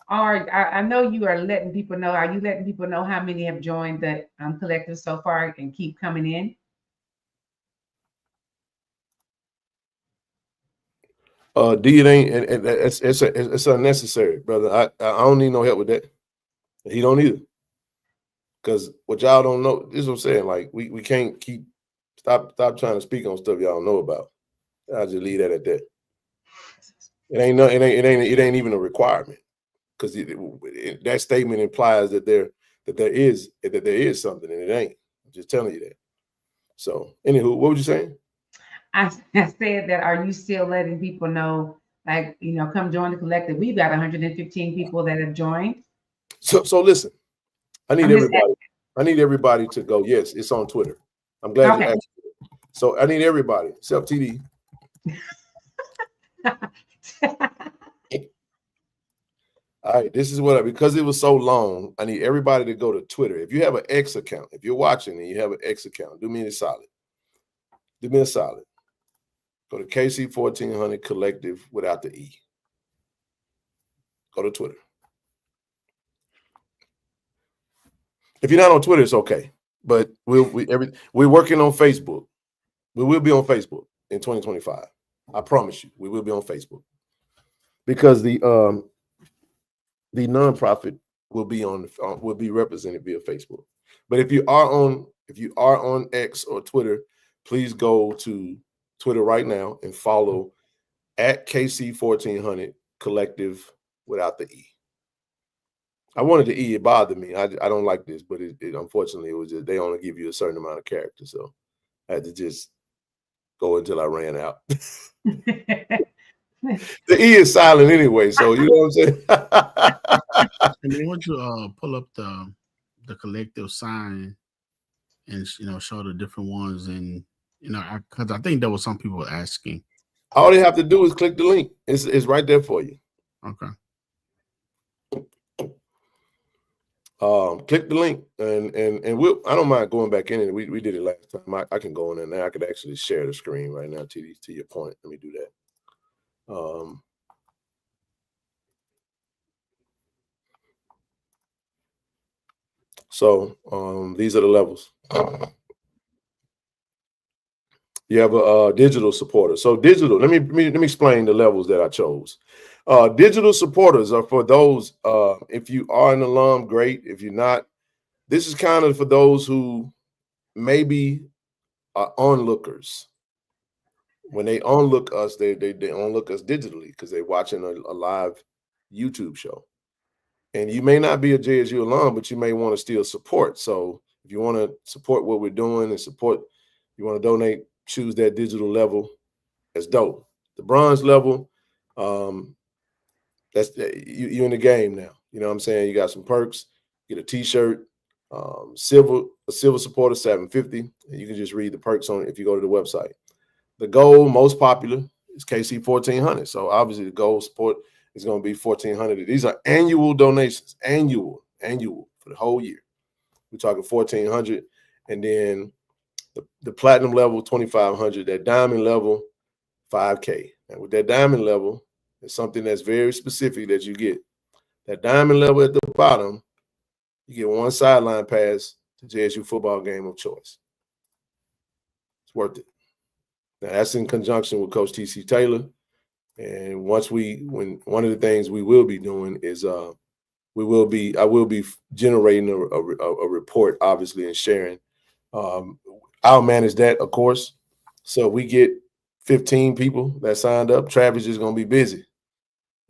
I know you are letting people know. Are you letting people know how many have joined the collective so far and keep coming in? D, it ain't, and it's unnecessary, brother. I don't need no help with that. He don't either. Because what y'all don't know, this is what I'm saying. Like we can't stop trying to speak on stuff y'all don't know about. I'll just leave that at that. It ain't even a requirement, because that statement implies that there is something, and it ain't. I'm just telling you that. So, anywho, what were you saying? I said that, are you still letting people know, like, come join the collective? We've got 115 people that have joined. So listen, I need everybody to go. Yes, it's on Twitter. I'm glad you asked. So I need everybody, except TD. All right, this is because it was so long, I need everybody to go to Twitter. If you have an X account, if you're watching and you have an X account, do me a solid. Do me a solid. Go to KC-1400 Collective without the E. Go to Twitter. If you're not on Twitter, it's okay. But we're working on Facebook. We will be on Facebook in 2025. I promise you, we will be on Facebook, because the nonprofit will be represented via Facebook. But if you are on X or Twitter, please go to Twitter right now and follow at KC-1400 Collective without the E. I wanted the E. It bothered me. I don't like this, but it unfortunately, it was just, they only give you a certain amount of characters, so I had to just go until I ran out. The E is silent anyway, so you know what I'm saying. And I want to pull up the collective sign and show the different ones, and because I think there was some people asking. All they have to do is click the link. It's right there for you. Okay. Click the link and I don't mind going back in it. We did it last time. I can go in there now. I could actually share the screen right now, TD, to your point. Let me do that. So these are the levels. You have a digital supporter. So digital, let me explain the levels that I chose. Digital supporters are for those, if you are an alum, great. If you're not, this is kind of for those who maybe are onlookers. When they onlook us, they onlook us digitally because they're watching a live YouTube show. And you may not be a JSU alum, but you may want to still support. So if you want to support what we're doing and you want to donate, choose that digital level. That's dope. The bronze level, that's you in the game now. You know what I'm saying? You got some perks. Get a T-shirt. A silver supporter $750. And you can just read the perks on it if you go to the website. The gold, most popular, is KC-1400. So obviously the gold support is going to be $1,400. These are annual donations, annual for the whole year. We're talking 1,400, and then the platinum level 2,500. That diamond level 5K. And with that diamond level, it's something that's very specific that you get. That diamond level at the bottom, you get one sideline pass to JSU football game of choice. It's worth it. Now that's in conjunction with Coach TC Taylor. And one of the things we will be doing is I will be generating a report, obviously, and sharing. I'll manage that, of course. So we get 15 people that signed up. Travis is going to be busy.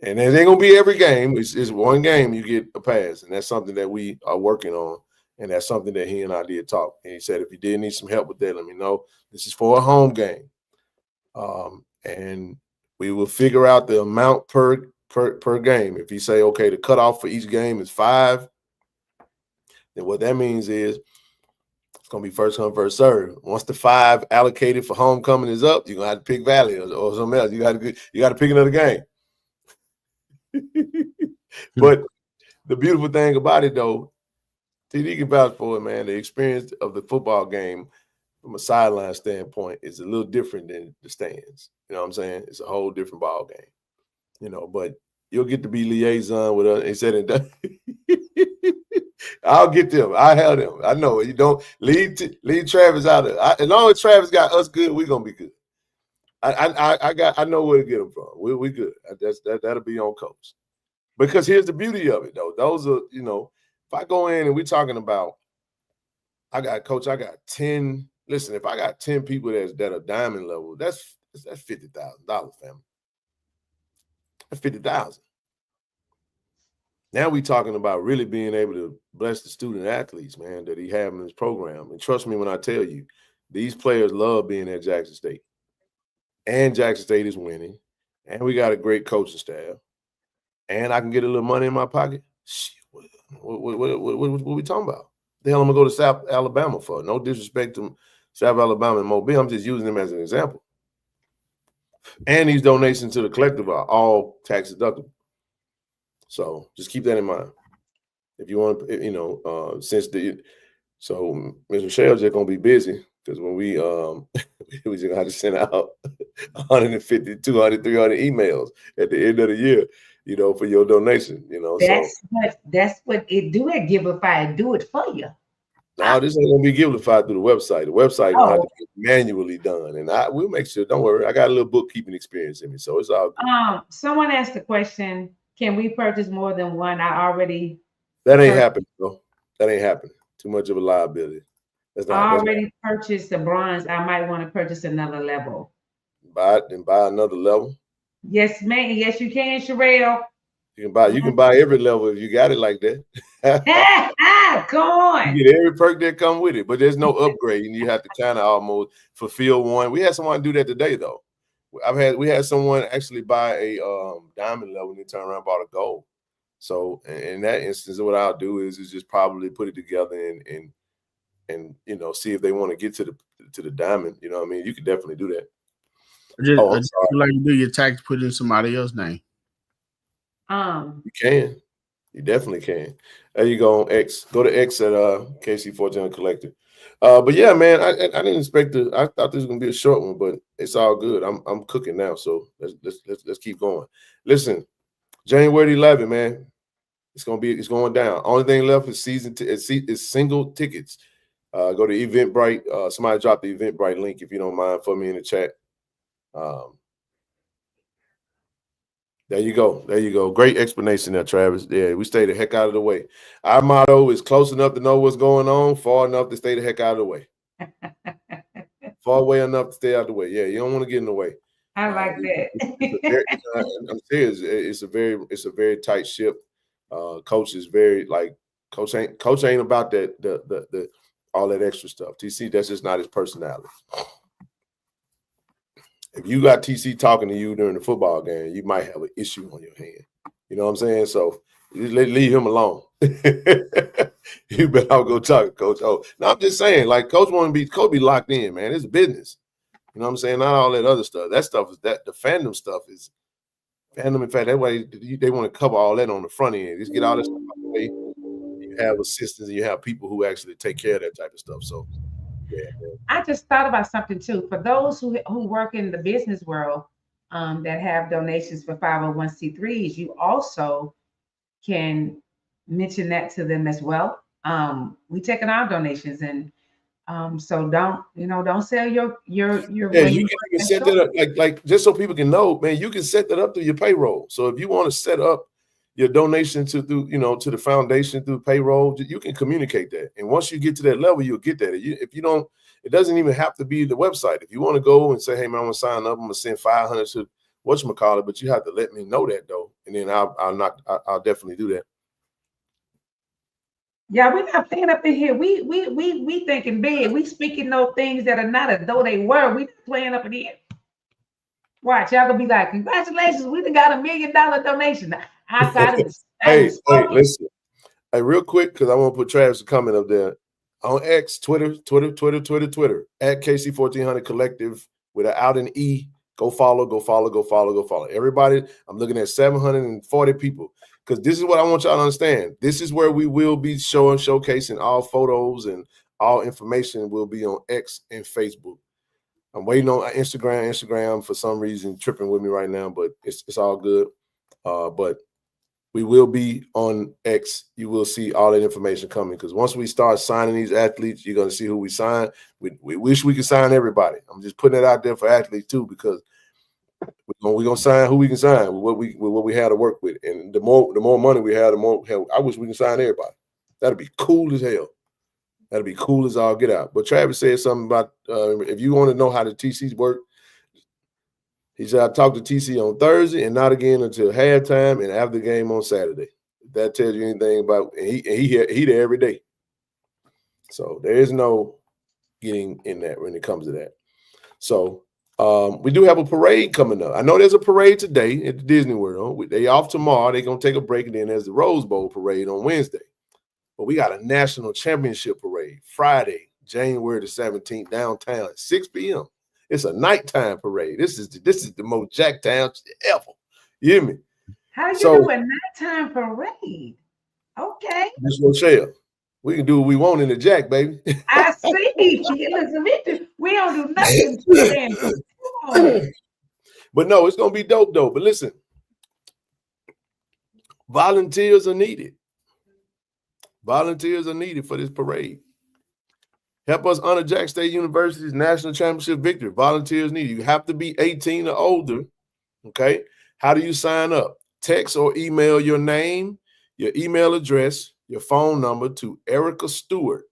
And it ain't going to be every game. It's one game you get a pass. And that's something that we are working on. And that's something that he and I did talk. And he said, if you did need some help with that, let me know. This is for a home game. And we will figure out the amount per game. If you say, okay, the cutoff for each game is 5, then what that means is it's going to be first come, first serve. Once the 5 allocated for homecoming is up, you're going to have to pick Valley or something else. You got to pick another game. But the beautiful thing about it, though, TD can vouch for it, man. The experience of the football game from a sideline standpoint is a little different than the stands. You know what I'm saying? It's a whole different ball game. You know, but you'll get to be liaison with us. He said it done. I'll get them. I have them. I know you don't leave Travis out of it. As long as Travis got us good, we're gonna be good. I know where to get them from. We good. That'll be on Coach. Because here's the beauty of it, though. Those are, you know, if I go in and we're talking about, I got 10. Listen, if I got 10 people that are diamond level, that's $50,000, family. That's $50,000. Now we talking about really being able to bless the student athletes, man, that he have in his program. And trust me when I tell you, these players love being at Jackson State. And Jackson State is winning. And we got a great coaching staff. And I can get a little money in my pocket. Shit, what we talking about? The hell I'm gonna go to South Alabama for? No disrespect to South Alabama and Mobile. I'm just using them as an example. And these donations to the collective are all tax deductible. So just keep that in mind. If you want, you know, so Ms. Michelle's just gonna be busy because when we just gonna have to send out 150, 200, 300 emails at the end of the year, you know, for your donation, you know. That's what it do at Giveify. Do it for you. No, this ain't gonna be Giveify through the website. The website gonna have to be manually done, and we'll make sure. Don't worry, I got a little bookkeeping experience in me, so it's all good. Someone asked the question: can we purchase more than one? That ain't happening, though. That ain't happening. Too much of a liability. I already purchased the bronze. I might want to purchase another level. Buy another level. Yes, man. Yes, you can, Sherelle. You can buy every level if you got it like that. Come on. You get every perk that come with it, but there's no upgrade, and you have to kind of almost fulfill one. We had someone do that today, though. We had someone actually buy a diamond level and they turn around and bought a gold. So in that instance, what I'll do is just probably put it together and you know, see if they want to get to the diamond. You know what I mean? You could definitely do that. I just like to do your tax, put in somebody else's name. You can. You definitely can. There you go on X. Go to X at KC-1400 Collector. But yeah, man, I didn't expect I thought this was gonna be a short one, but it's all good. I'm cooking now, so let's keep going. Listen, January 11th, man, it's going down. Only thing left is is single tickets. Go to Eventbrite. Somebody drop the Eventbrite link if you don't mind for me in the chat. There you go. Great explanation there, Travis. Yeah, we stay the heck out of the way. Our motto is close enough to know what's going on, far enough to stay the heck out of the way. Far away enough to stay out of the way. Yeah, you don't want to get in the way. I like that. I'm serious. It's a very tight ship. Coach is very coach ain't about that the all that extra stuff. TC, that's just not his personality. If you got TC talking to you during the football game, you might have an issue on your hand. You know what I'm saying? So leave him alone. You better go talk to Coach. Oh, no, I'm just saying, like, Coach be locked in, man. It's a business. You know what I'm saying? Not all that other stuff. That stuff is the fandom stuff is fandom. In fact, that way they want to cover all that on the front end. Just get all this stuff out of the way. You you have assistants and you have people who actually take care of that type of stuff. So, yeah, man. I just thought about something too. For those who work in the business world that have donations for 501c3s, you also can mention that to them as well. We taking our donations, and so don't sell your Yeah, you can even set that up like just so people can know, man. You can set that up through your payroll. So if you want to set up your donation to the foundation through payroll, you can communicate that. And once you get to that level, you'll get that. If you don't, it doesn't even have to be the website. If you want to go and say, hey man, I'm gonna sign up, I'm gonna send 500 to whatchamacallit, but you have to let me know that though, and then I'll definitely do that. Yeah, we're not playing up in here. We thinking big. We speaking those things that are not as though they were. We not playing up in here. Watch, y'all gonna be like, congratulations, we done got $1 million donation. I got it. Hey, listen. Hey, real quick, because I want to put Travis' comment up there. On X, Twitter, at KC-1400 Collective without an E. Go follow. Everybody, I'm looking at 740 people. Because this is what I want y'all to understand. This is where we will be showcasing all photos and all information will be on X and Facebook. I'm waiting on Instagram. Instagram, for some reason, tripping with me right now, but it's all good. But we will be on X. You will see all that information coming because once we start signing these athletes, you're going to see who we sign. We wish we could sign everybody. I'm just putting it out there for athletes too because we're gonna sign who we can sign with what we have to work with, and the more money we have, the more hell. I wish we can sign everybody. That'd be cool as hell. That'd be cool as all get out. But Travis said something about if you want to know how the TCs work, he said I talked to TC on Thursday and not again until halftime and after the game on Saturday. If that tells you anything about, and he there every day. So there is no getting in that when it comes to that. So. We do have a parade coming up. I know there's a parade today at the Disney World. They off tomorrow. They're going to take a break, and then there's the Rose Bowl parade on Wednesday. But we got a national championship parade Friday, January the 17th, downtown at 6 p.m. It's a nighttime parade. This is the most Jacktown ever. You hear me? How you do a nighttime parade? Okay. Miss Rochelle. We can do what we want in the Jack, baby. I see. Listen, we don't do nothing. But no, it's gonna be dope though. But listen, volunteers are needed. Volunteers are needed for this parade. Help us honor Jackson State University's national championship victory. Volunteers needed. You have to be 18 or older. Okay. How do you sign up? Text or email your name, your email address, your phone number to Erica Stewart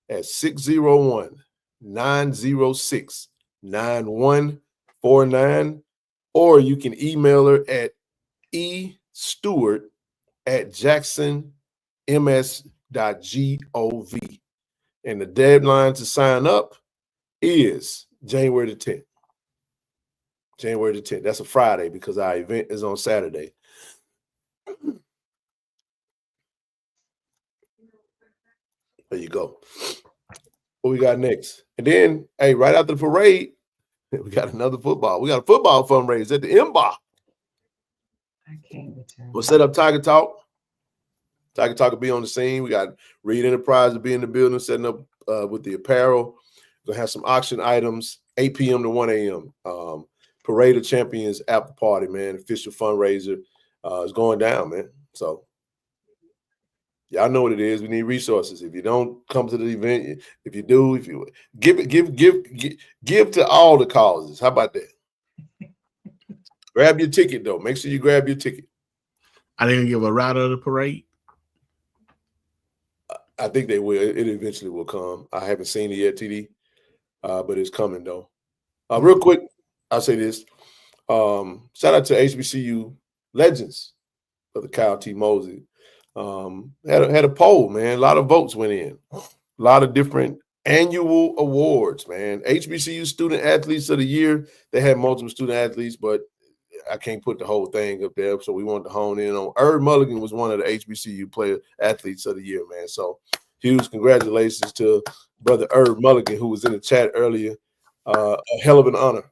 at 601-906-9149, or you can email her at estewart@jacksonms.gov. And the deadline to sign up is January the 10th. January the 10th. That's a Friday because our event is on Saturday. There you go. What we got next? And then, hey, right after the parade, we got another football. We got a football fundraiser at the MBA. I can't return. We'll set up Tiger Talk. Tiger Talk will be on the scene. We got Reed Enterprise to be in the building, setting up with the apparel. We'll have some auction items, 8 p.m. to 1 a.m. Parade of Champions after party, man. Official fundraiser is going down, man. So y'all know what it is. We need resources. If you don't come to the event, if you do, if you give to all the causes. How about that? Grab your ticket though. Make sure you grab your ticket. Are they gonna give a route of the parade? I think they will. It eventually will come. I haven't seen it yet, TD, but it's coming though. Real quick, I'll say this. Shout out to HBCU legends of the Kyle T. Mosey. Had a poll, man. A lot of votes went in. A lot of different annual awards, man. HBCU Student Athletes of the Year. They had multiple student athletes, but I can't put the whole thing up there, so we wanted to hone in on. Herb Mulligan was one of the HBCU player athletes of the year, man. So huge congratulations to brother Herb Mulligan, who was in the chat earlier. A hell of an honor.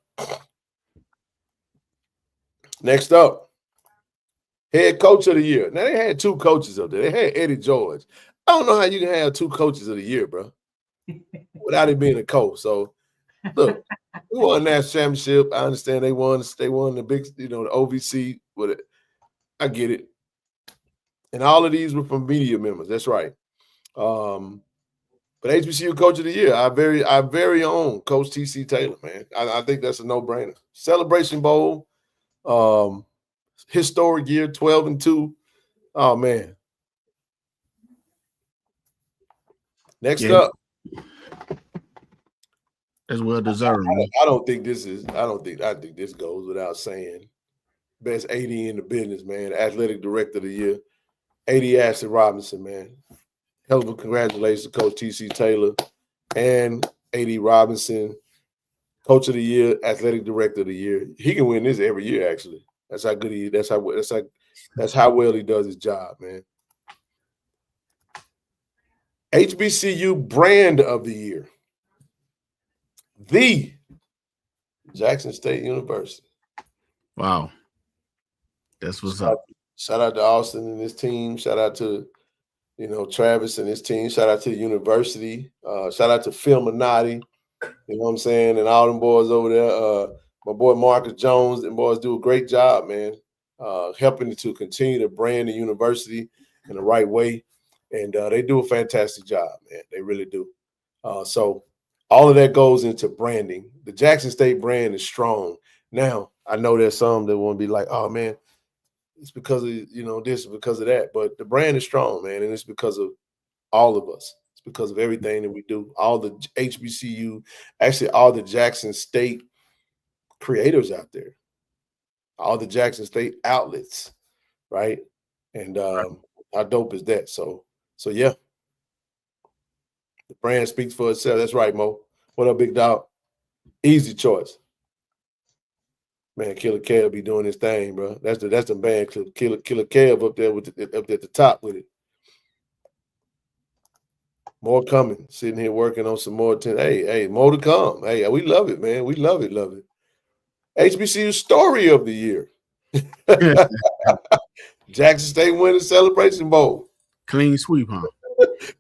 Next up, head coach of the year. Now they had two coaches up there. They had Eddie George. I don't know how you can have 2 coaches of the year, bro, without it being a coach. So look, we won that championship. I understand they won the big, the OVC with it. I get it. And all of these were from media members. That's right. But HBCU Coach of the Year, our very own Coach TC Taylor, man. I think that's a no-brainer. Celebration Bowl, historic year, 12-2. Oh man. Next up. As well deserved. I think this goes without saying. Best AD in the business, man. Athletic Director of the Year. AD Ashley Robinson, man. Hell of a congratulations to Coach TC Taylor and AD Robinson, Coach of the Year, Athletic Director of the Year. He can win this every year, actually. That's how good he is. That's how well he does his job, man. HBCU Brand of the Year. The Jackson State University. Wow. That's what's up. Shout out to Austin and his team. Shout out to, Travis and his team. Shout out to the university. Shout out to Phil Minotti. You know what I'm saying? And all them boys over there. My boy Marcus Jones. Them boys do a great job, man. Helping to continue to brand the university in the right way. And they do a fantastic job, man. They really do. So all of that goes into branding. The Jackson State brand is strong. Now, I know there's some that want to be like, oh, man, it's because of, this, because of that. But the brand is strong, man, and it's because of all of us. It's because of everything that we do. All the HBCU, actually all the Jackson State creators out there, all the Jackson State outlets, right? And how dope is that? So yeah, the brand speaks for itself. That's right, Mo. What up, big dog? Easy choice. Man, Killer Kev be doing his thing, bro. That's the band clip. Killer Kev up there up at the top with it. More coming. Sitting here working on some more. Hey, more to come. Hey, we love it, man. We love it. HBCU Story of the Year. Jackson State winning Celebration Bowl. Clean sweep, huh?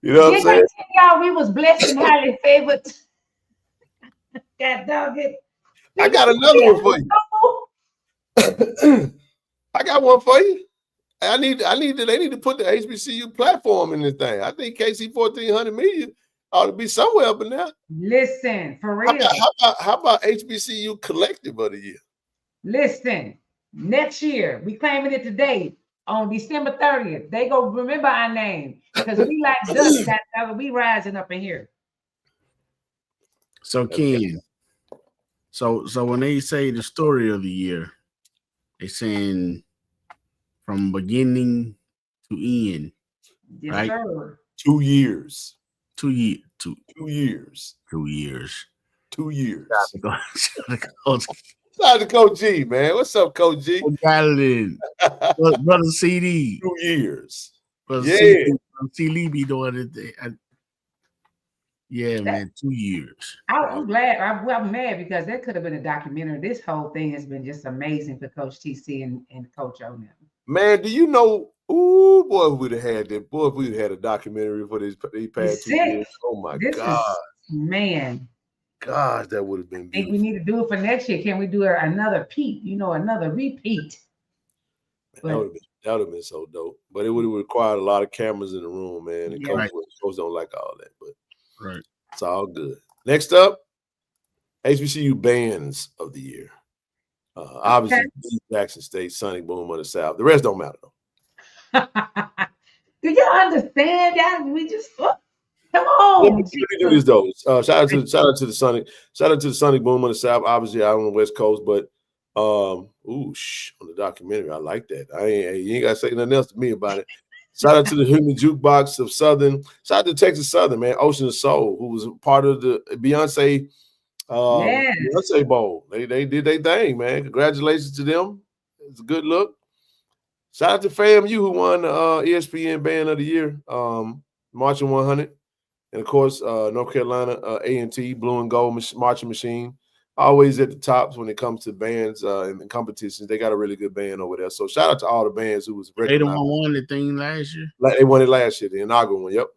You know what I'm saying? Y'all, we was blessed and highly favored. God dog it. I got another one for you. I got one for you. They need to put the HBCU platform in this thing. I think KC-1400 media ought to be somewhere up in there. Listen, for real. How about HBCU Collective of the Year? Listen, next year, we claiming it today on December 30th. They go remember our name because we like dust. We rising up in here. So Ken, so when they say the story of the year, they saying from beginning to end, yes, right? Sir. 2 years. 2 years. 2 years. 2 years. 2 years. Shout out to Coach G, man. What's up, Coach G? Brother CD. 2 years. Brother yeah. CD be doing it. Yeah, man, 2 years. I'm glad. I'm mad because that could have been a documentary. This whole thing has been just amazing for Coach TC and Coach O'Neal. Man, do you know? Ooh, boy, if we'd have had that. Boy, if we'd had a documentary for these past 2 years. Oh my God, man. Gosh, that would have been beautiful. I think we need to do it for next year. Can we do another peat? Another repeat. That would have been so dope. But it would have required a lot of cameras in the room, man. And coaches don't like all that, but right, it's all good. Next up, HBCU Bands of the Year. Obviously, Jackson State, Sonic Boom of the South. The rest don't matter though. Do y'all understand? Y'all, we just come on. Let me do this though. Shout out to the Sonic Boom of the South. Obviously, out on the West Coast, but on the documentary, I like that. You ain't gotta say nothing else to me about it. Shout out to the Human Jukebox of Southern. Shout out to Texas Southern, man. Ocean of Soul, who was part of the Beyonce Bowl. They did their thing, man. Congratulations to them. It's a good look. Shout out to FAMU, who won the ESPN Band of the Year, Marching 100. And, of course, North Carolina A&T, Blue and Gold Marching Machine. always at the tops when it comes to bands and competitions. They got a really good band over there. So shout out to all the bands who was They the recognized. one won the thing last year. Like they won it last year, the inaugural one. Yep.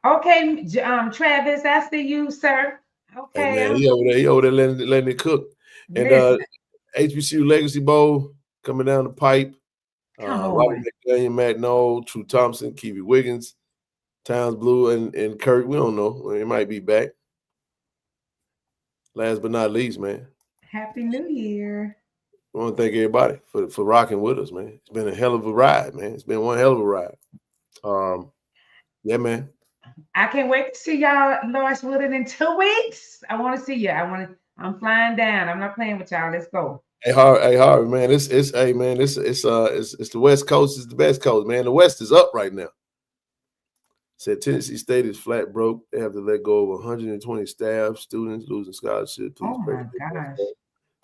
Okay, Travis, I see you, sir. Okay, Hey man, he over there letting it cook. And HBCU Legacy Bowl coming down the pipe. Robert McDaniel, Matt Knoll, True Thompson, Kiwi Wiggins, Towns Blue, and Kirk. We don't know. It might be back. Last but not least, man. Happy New Year. I want to thank everybody for rocking with us, man. It's been a hell of a ride, man. It's been one hell of a ride. Yeah, man. I can't wait to see y'all, Lois Woodard, in 2 weeks. I want to see you. I'm flying down. I'm not playing with y'all. Let's go. Hey, Harvey, man. It's the West Coast is the best coast, man. The West is up right now. Said Tennessee State is flat broke. They have to let go of 120 staff, students losing scholarships. Oh my gosh.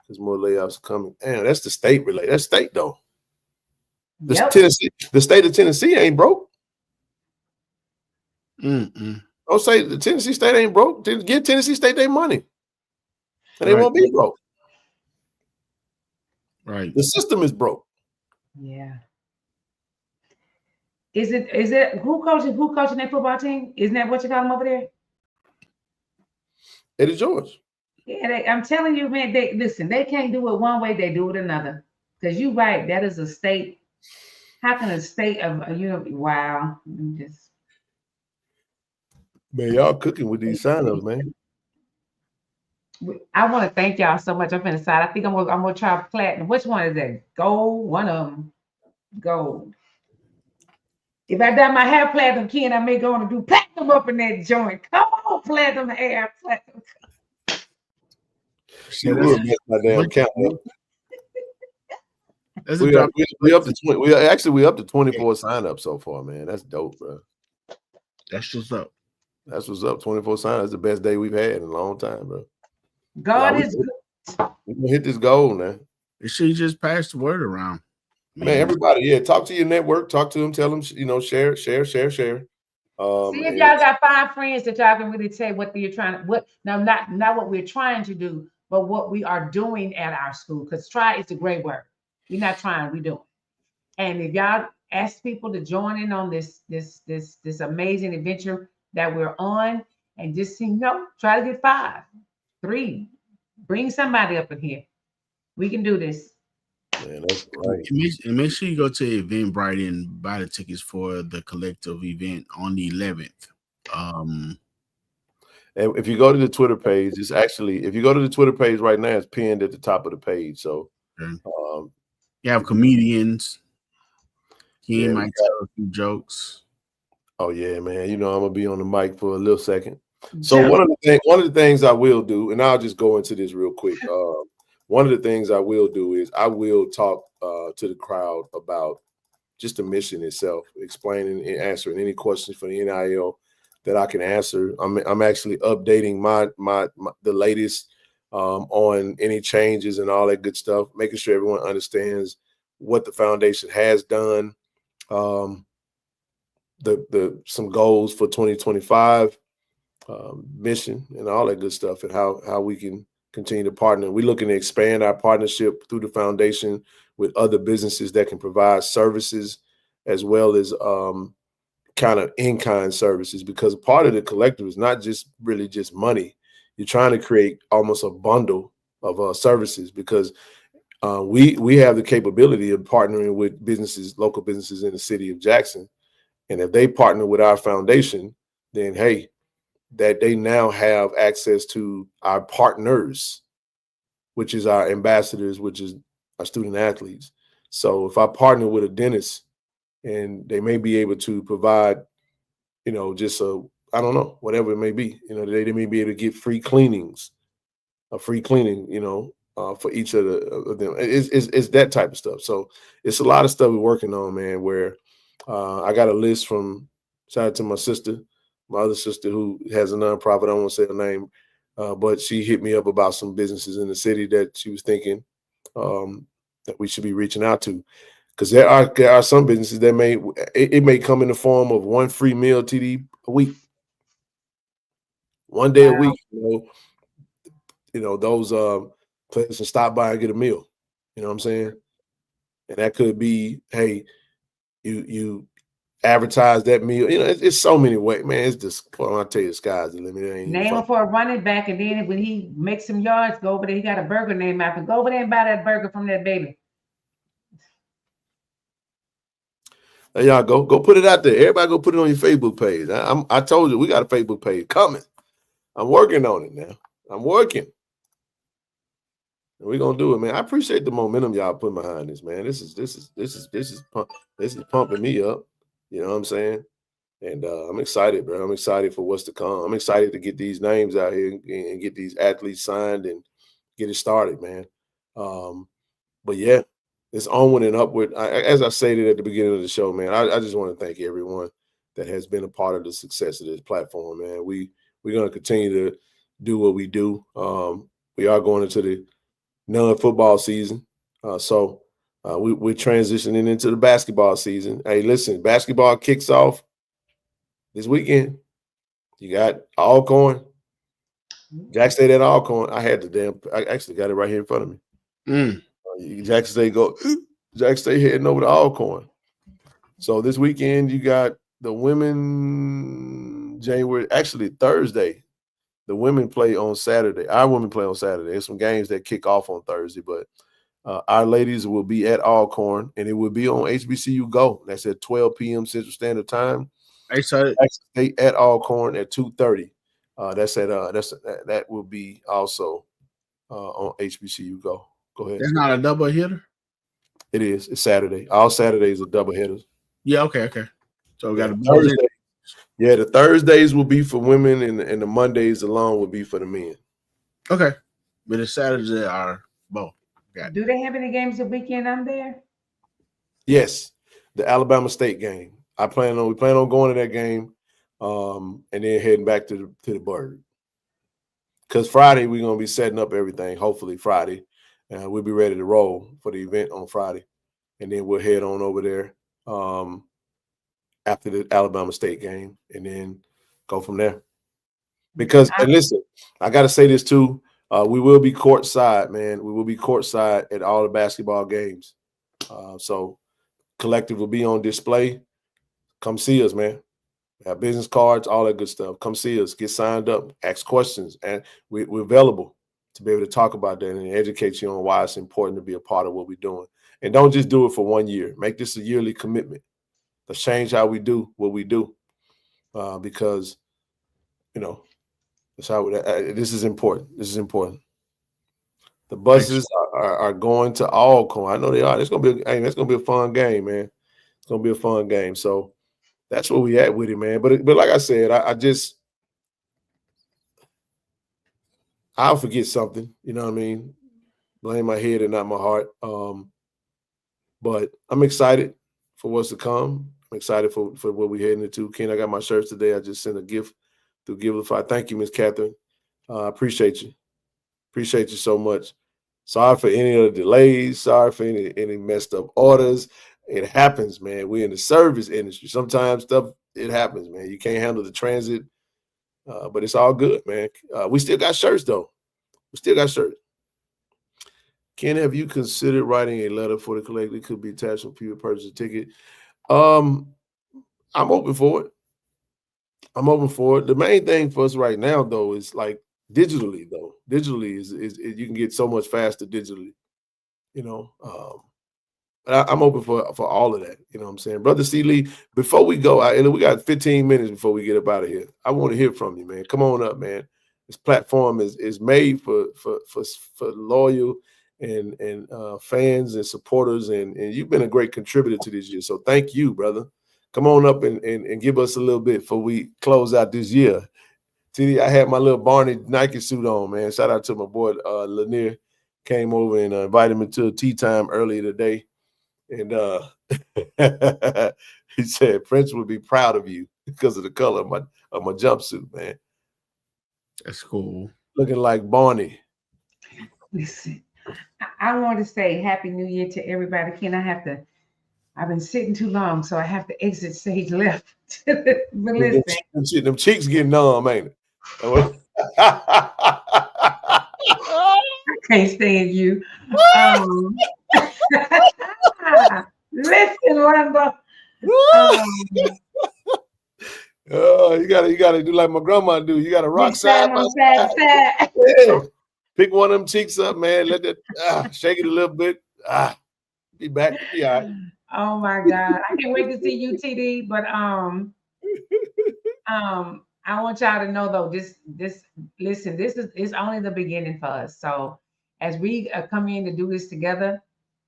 There's more layoffs coming. Damn, that's the state related. That's state though. Yep. The state of Tennessee ain't broke. Mm-mm. Don't say the Tennessee State ain't broke. Give Tennessee State their money, and they won't be broke. Right. The system is broke. Yeah. Is it who coaching their football team? Isn't that what you call them over there? Eddie George. Yeah, I'm telling you, man. They can't do it one way. They do it another. Because you're right. That is a state. How can a state of wow? Man, y'all cooking with these signups, man. I want to thank y'all so much. I'm finna decide. I think I'm gonna try platinum. Which one is that? Gold. One of them. Gold. If I dye my hair platinum, Ken, I may go on and do platinum up in that joint. Come on, platinum hair, platinum. She would mess my damn count up. We up to 20. We up to 24 signups so far, man. That's dope, bro. That's what's up. That's what's up. 24 signups. That's the best day we've had in a long time, bro. God is good. We're gonna hit this goal, man. She just passed the word around. Man, everybody, talk to your network, talk to them, tell them, share. See if y'all got 5 friends that y'all can really say what you're trying to not what we're trying to do, but what we are doing at our school. Because try is a great word. We're not trying, we're doing. And if y'all ask people to join in on this amazing adventure that we're on, and just try to get 5, 3, bring somebody up in here. We can do this. Man, that's right. And make sure you go to Eventbrite and buy the tickets for the collective event on the 11th. And if you go to the Twitter page, if you go to the Twitter page right now, it's pinned at the top of the page. So you have comedians. He might tell a few jokes. Oh yeah, man. I'm gonna be on the mic for a little second. So one of the things I will do, and I'll just go into this real quick. One of the things I will do is I will talk to the crowd about just the mission itself, explaining and answering any questions for the NIL that I can answer. I'm actually updating the latest on any changes and all that good stuff, making sure everyone understands what the foundation has done, some goals for 2025, mission and all that good stuff, and how we can continue to partner. We're looking to expand our partnership through the foundation with other businesses that can provide services as well as kind of in-kind services, because part of the collective is not just really just money. You're trying to create almost a bundle of services, because we have the capability of partnering with local businesses in the city of Jackson. And if they partner with our foundation, then hey, that they now have access to our partners, which is our ambassadors, which is our student athletes. So if I partner with a dentist and they may be able to provide, just whatever it may be, they may be able to get free cleanings, for each of them. It's that type of stuff. So it's a lot of stuff we're working on, man, where I got a list from, shout out to my sister, my other sister who has a nonprofit. I don't want to say her name, but she hit me up about some businesses in the city that she was thinking that we should be reaching out to, because there are some businesses that may come in the form of one free meal TD a week, one day a week. those players can stop by and get a meal. You know what I'm saying? And that could be, hey, you advertise that meal. It's so many ways, man. It's just, I tell you, the sky's the limit. Name him for a running back, and then when he makes some yards, go over there. He got a burger named after. Go over there and buy that burger from that baby. There y'all go put it out there. Everybody go put it on your Facebook page. I told you we got a Facebook page coming. I'm working on it now. I'm working. We're gonna do it, man. I appreciate the momentum y'all putting behind this, man. This is pumping me up. You know what I'm saying? And I'm excited, bro. I'm excited for what's to come. I'm excited to get these names out here and get these athletes signed and get it started, man. But yeah, it's onward and upward. As I stated at the beginning of the show, man, I just want to thank everyone that has been a part of the success of this platform, man. We're going to continue to do what we do. We are going into the non-football season. So we're transitioning into the basketball season. Hey, listen, basketball kicks off this weekend. You got Alcorn. Jackson State at Alcorn. I actually got it right here in front of me. Jackson State heading over to Alcorn. So this weekend you got the women Thursday. The women play on Saturday. Our women play on Saturday. There's some games that kick off on Thursday, but our ladies will be at Alcorn, and it will be on HBCU Go. That's at 12 p.m. Central Standard Time. Jackson State at Alcorn at 2:30. That will be also on HBCU Go. Go ahead. That's not a double hitter? It is. It's Saturday. All Saturdays are double hitters. Yeah, okay. So we got a Thursday. Yeah, the Thursdays will be for women, and the Mondays alone will be for the men. Okay. But the Saturdays are both. Do they have any games the weekend I'm there? Yes. The Alabama State game. We plan on going to that game and then heading back to the Bird. Because Friday we're gonna be setting up everything, hopefully Friday. We'll be ready to roll for the event on Friday. And then we'll head on over there after the Alabama State game and then go from there. Because, and listen, I got to say this too. We will be courtside, man. We will be courtside at all the basketball games. So Collective will be on display. Come see us, man. We have business cards, all that good stuff. Come see us. Get signed up. Ask questions. And we're available to be able to talk about that and educate you on why it's important to be a part of what we're doing. And don't just do it for 1 year. Make this a yearly commitment. Let's change how we do what we do because, that's how this is important. This is important. The buses are going to Alcorn. I know they are. That's gonna be a fun game, man. It's gonna be a fun game. So that's where we at with it, man. But like I said, I'll forget something. You know what I mean? Blame my head and not my heart. But I'm excited for what's to come. I'm excited for what we're heading into. Ken, I got my shirts today. I just sent a gift through Givelify. Thank you, Miss Catherine. I appreciate you. Appreciate you so much. Sorry for any of the delays. Sorry for any messed up orders. It happens, man. We're in the service industry. Sometimes it happens, man. You can't handle the transit, but it's all good, man. We still got shirts, though. We still got shirts. Ken, have you considered writing a letter for the collective? It could be attached when people purchase a ticket. I'm open for it. The main thing for us right now, though, is like digitally, though. Digitally is you can get so much faster digitally, But I'm open for all of that. You know what I'm saying? Brother C. Lee, before we go, we got 15 minutes before we get up out of here. I want to hear from you, man. Come on up, man. This platform is made for loyal and fans and supporters, and you've been a great contributor to this year. So thank you, brother. Come on up and give us a little bit before we close out this year. TD, I had my little Barney Nike suit on, man. Shout out to my boy Lanier. Came over and invited me to a tea time earlier today. And he said Prince would be proud of you because of the color of my jumpsuit, man. That's cool. Looking like Barney. Listen, I want to say Happy New Year to everybody. Ken, I've been sitting too long, so I have to exit stage left. But listen. Them cheeks getting numb, ain't it? can't stand you. Listen, Lambo. You gotta do like my grandma do. You gotta rock Big Sam side by on side to side. side. Yeah. Pick one of them cheeks up, man. Let that shake it a little bit. Be back. Be all right. Oh my God. I can't wait to see you, TD. But I want y'all to know though, listen, this is it's only the beginning for us. So as we come in to do this together,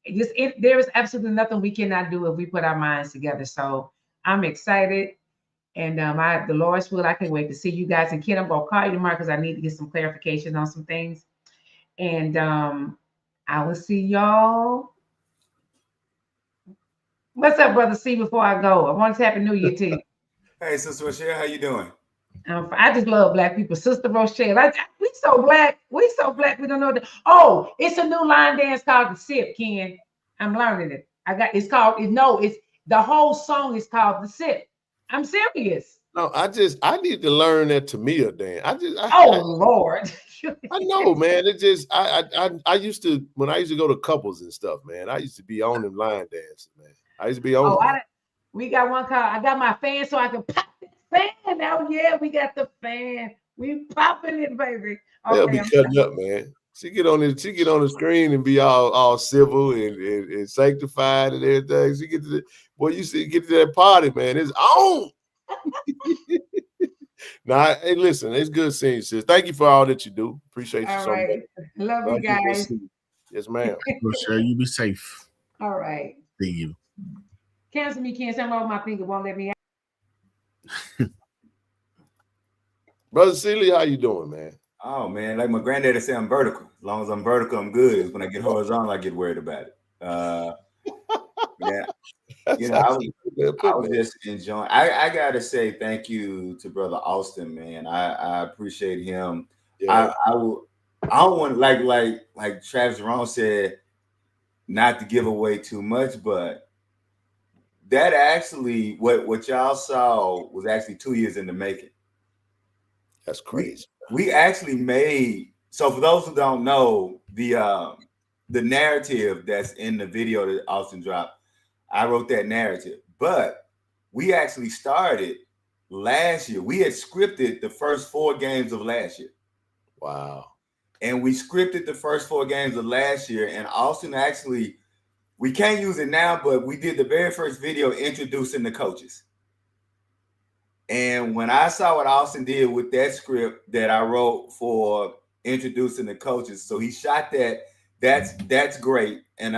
there is absolutely nothing we cannot do if we put our minds together. So I'm excited. And the Lord's will, I can't wait to see you guys. And Ken, I'm gonna call you tomorrow because I need to get some clarification on some things. And I will see y'all. What's up, brother C? Before I go, I want to Happy New Year to you. Hey, Sister Rochelle, how you doing? I just love black people. Sister Rochelle, we so black. We so black. We don't know that. Oh, it's a new line dance called the Sip, Ken. I'm learning it. It's called. It's the whole song is called the Sip. I'm serious. No, I need to learn that Tamia dance. Lord. I know, man. It just I used to when I used to go to couples and stuff, man. I used to be on them line dances, man. I used to be on them. We got one called I got my fan so I can pop this fan. Now, yeah, we got the fan. We popping it, baby. They'll be cutting up, man. She get on the screen and be all civil and sanctified and everything. She get to get to that party, man. It's on. Nah, hey, listen, it's good seeing you, sis. Thank you for all that you do. Appreciate you so much. Love you guys. Yes, ma'am. Rochelle, you be safe. All right. See you. Cancel me, can't send my finger, won't let me out. Brother Sealy, how you doing, man? Oh man, like my granddaddy said, I'm vertical. As long as I'm vertical, I'm good. When I get horizontal, I get worried about it. Yeah. I was just enjoying. I gotta say thank you to Brother Austin, man. I appreciate him. Yeah. I don't want like Travis Jerome said, not to give away too much, but that actually what y'all saw was actually 2 years in the making. That's crazy. We actually made, so for those who don't know, the narrative that's in the video that Austin dropped, I wrote that narrative, but we actually started last year. We had scripted the first 4 games of last year. Wow. And we scripted the first 4 games of last year, and Austin actually, we can't use it now, but we did the very first video introducing the coaches. And when I saw what Austin did with that script that I wrote for introducing the coaches, so he shot that. That's great. And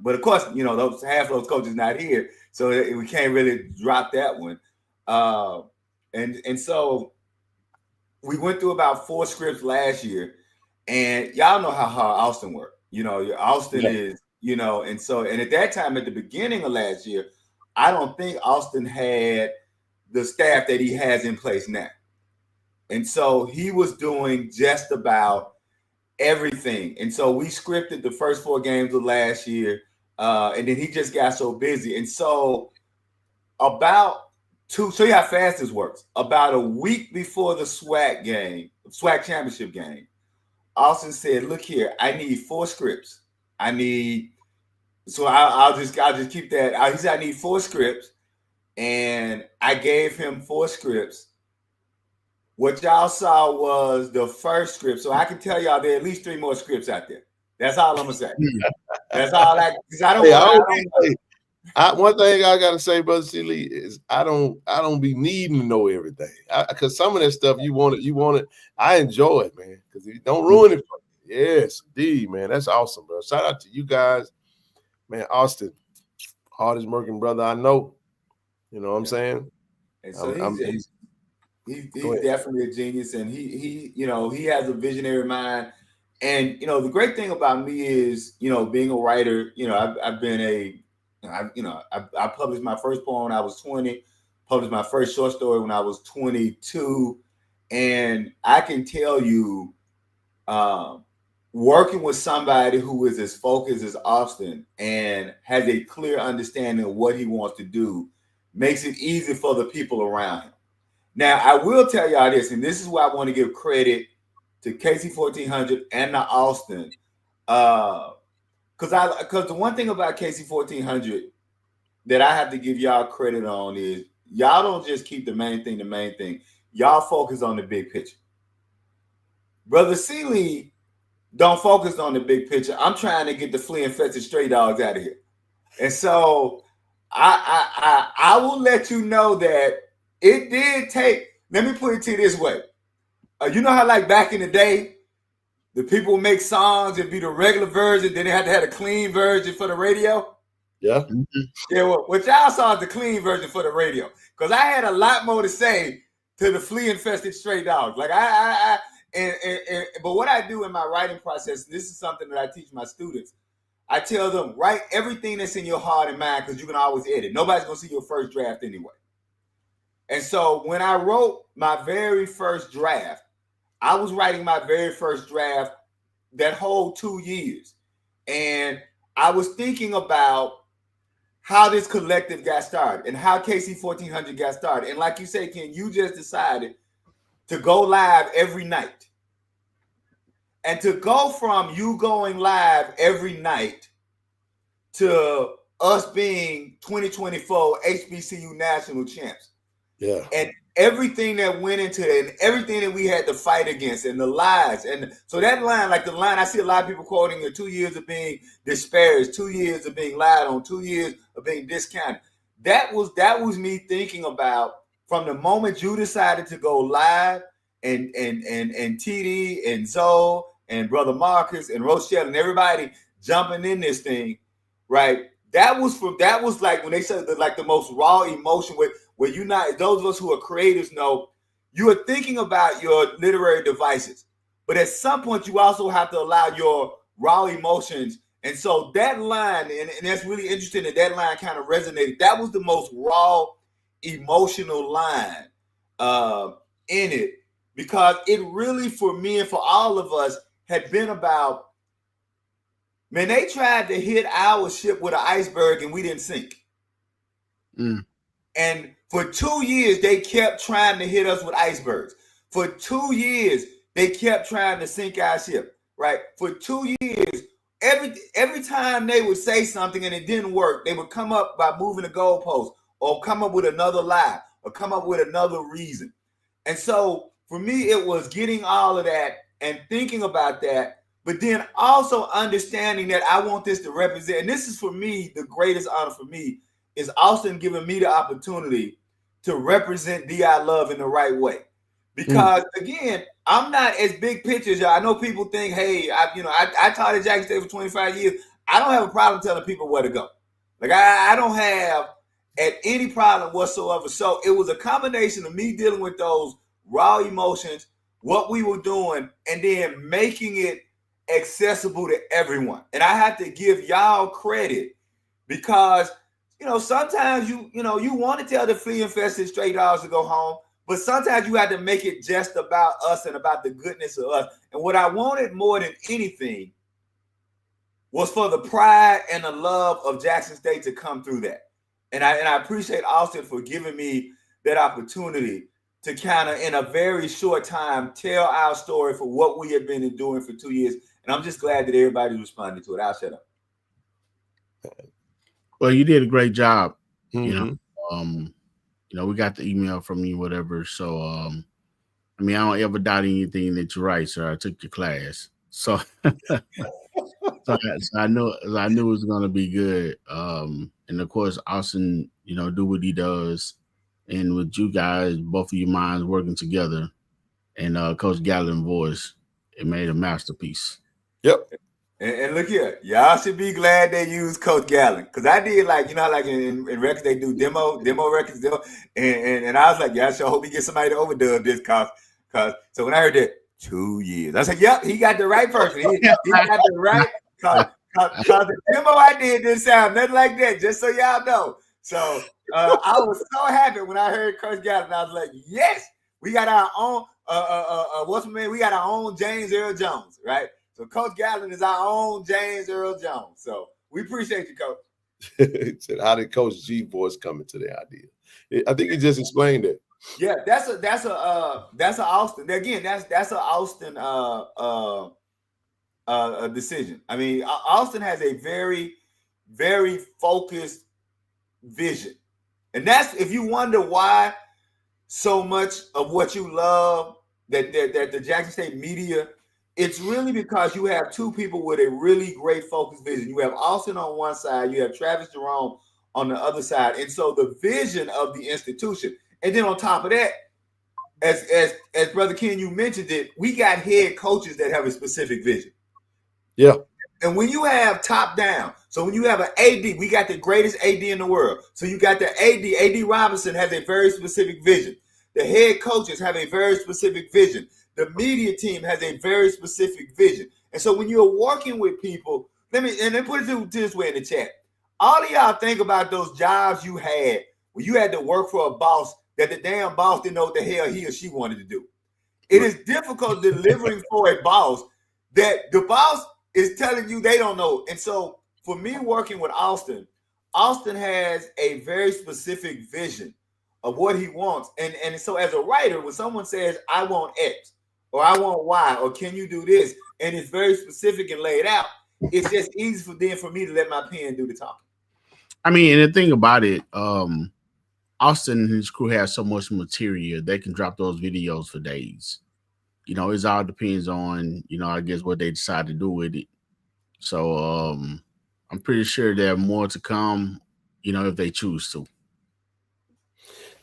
but of course, those half of those coaches not here, so we can't really drop that one. And so we went through about 4 scripts last year, and y'all know how hard Austin worked. Austin is, and at that time, at the beginning of last year, I don't think Austin had the staff that he has in place now. And so he was doing just about everything. And so we scripted the first 4 games of last year, and then he just got so busy. And so show you how fast this works. About a week before the SWAC championship game, Austin said, "Look here, I need 4 scripts. I'll just keep that." He said, "I need 4 scripts," and I gave him 4 scripts. What y'all saw was the first script. So I can tell y'all there are at least 3 more scripts out there. That's all I'm gonna say. That's all because I don't. One thing I gotta say, Brother Sealy, is I don't be needing to know everything. Because some of that stuff you want it. I enjoy it, man. Because you don't ruin it for me. Yes, indeed, man. That's awesome, bro. Shout out to you guys, man. Austin, hardest working brother I know. You know what I'm saying? And so he's definitely a genius, and he has a visionary mind. And the great thing about me is being a writer. I published my first poem when I was 20, published my first short story when I was 22, and I can tell you, working with somebody who is as focused as Austin and has a clear understanding of what he wants to do makes it easy for the people around him. Now, I will tell y'all this, and this is why I want to give credit to KC-1400 and to Austin. Because the one thing about KC-1400 that I have to give y'all credit on is y'all don't just keep the main thing. Y'all focus on the big picture. Brother Seeley don't focus on the big picture. I'm trying to get the flea infested stray dogs out of here. And so I will let you know that it did take, let me put it to you this way. You know how like back in the day, the people make songs and be the regular version, then they had to have a clean version for the radio? Yeah. Yeah, well, what y'all saw is the clean version for the radio. Because I had a lot more to say to the flea infested stray dogs. Like but what I do in my writing process, this is something that I teach my students. I tell them, write everything that's in your heart and mind because you can always edit. Nobody's going to see your first draft anyway. And so when I wrote my very first draft, I was writing my very first draft that whole 2 years. And I was thinking about how this collective got started and how KC-1400 got started. And like you say, Ken, you just decided to go live every night. And to go from you going live every night to us being 2024 HBCU national champs. Yeah. And everything that went into it and everything that we had to fight against and the lies. And so that line, like the line, I see a lot of people quoting the 2 years of being disparaged, 2 years of being lied on, 2 years of being discounted. That was me thinking about from the moment you decided to go live and TD and Zoe and Brother Marcus and Rochelle and everybody jumping in this thing, right? That was like when they said the most raw emotion where you not, those of us who are creators know you are thinking about your literary devices, but at some point you also have to allow your raw emotions. And so that line, and that's really interesting that line kind of resonated. That was the most raw emotional line in it, because it really, for me and for all of us, had been about, man, they tried to hit our ship with an iceberg and we didn't sink. And for 2 years, they kept trying to hit us with icebergs. For 2 years, they kept trying to sink our ship, right? For 2 years, every time they would say something and it didn't work, they would come up by moving the goalpost or come up with another lie or come up with another reason. And so for me, it was getting all of that and thinking about that, but then also understanding that I want this to represent, and this is for me, the greatest honor for me, is Austin giving me the opportunity to represent D.I. Love in the right way. Because again, I'm not as big pictures, y'all. I know people think, hey, I taught at Jackson State for 25 years. I don't have a problem telling people where to go. Like I don't have any problem whatsoever. So it was a combination of me dealing with those raw emotions, what we were doing, and then making it accessible to everyone. And I have to give y'all credit because sometimes you want to tell the flea infested stray dogs to go home, but sometimes you have to make it just about us and about the goodness of us. And what I wanted more than anything was for the pride and the love of Jackson State to come through that. And I appreciate Austin for giving me that opportunity to kind of, in a very short time, tell our story for what we have been doing for 2 years. And I'm just glad that everybody responded to it. I'll shut up. Well, you did a great job. We got the email from you, whatever. So, I don't ever doubt anything that you write, sir. I took your class. So, I knew it was going to be good. And of course, Austin, do what he does. And with you guys, both of your minds working together, and Coach Gallen's voice, it made a masterpiece. Yep. And look here, y'all should be glad they used Coach Gallen, because I did like in records they do demo records, and I was like, yeah, I sure hope he gets somebody to overdub this, cause so when I heard that 2 years, I said, yep, he got the right person. He got the right, cause the demo I did didn't sound nothing like that, just so y'all know. So I was so happy when I heard Coach Gallen. I was like, yes, we got our own we got our own James Earl Jones, right? So Coach Gallen is our own James Earl Jones. So we appreciate you, Coach. He said, how did Coach G voice come into the idea? I think he just explained it. Yeah, that's a Austin. Again, that's a Austin a decision. I mean, Austin has a very, very focused vision. And that's, if you wonder why so much of what you love that the Jackson State media, it's really because you have two people with a really great focused vision. You have Austin on one side, you have Travis Jerome on the other side. And so the vision of the institution, and then on top of that, as Brother Ken, you mentioned it, we got head coaches that have a specific vision. Yeah. And when you have top down, so when you have an AD, we got the greatest AD in the world. So you got the AD Robinson has a very specific vision. The head coaches have a very specific vision. The media team has a very specific vision. And so when you're working with people, let me put it this way in the chat. All of y'all think about those jobs you had where you had to work for a boss that the damn boss didn't know what the hell he or she wanted to do. It is difficult delivering for a boss that the boss is telling you they don't know. And so for me working with Austin has a very specific vision of what he wants. And so as a writer, when someone says, I want X or I want Y or can you do this? And it's very specific and laid out. It's just easy for me to let my pen do the talking. I mean, and the thing about it, Austin and his crew have so much material, they can drop those videos for days. You know, it all depends on, you know, I guess what they decide to do with it. So I'm pretty sure there are more to come, you know, if they choose to.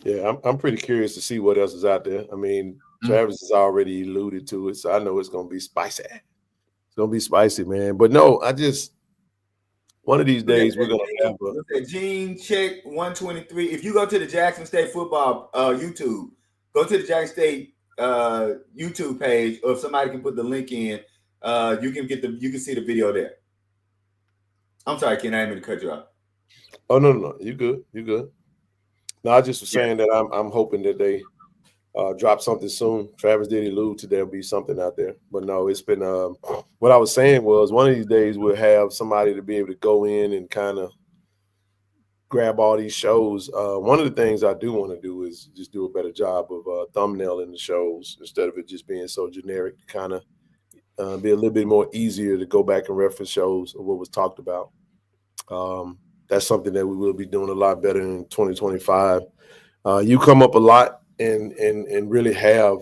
Yeah, I'm pretty curious to see what else is out there. I mean, Travis has already alluded to it, so I know it's going to be spicy. It's going to be spicy, man. But no, one of these days we're going to have a Gene Check 123. If you go to the Jackson State football YouTube, go to the Jackson State YouTube page, or if somebody can put the link in, you can see the video there. I'm sorry, Ken, I didn't mean to cut you off. Oh no, you good. No, I just was saying that I'm hoping that they drop something soon. Travis did allude to there'll be something out there, but no, it's been. What I was saying was one of these days we'll have somebody to be able to go in and kind of grab all these shows. One of the things I do want to do is just do a better job of thumbnailing the shows instead of it just being so generic. To kind of be a little bit more easier to go back and reference shows of what was talked about. That's something that we will be doing a lot better in 2025. You come up a lot and really have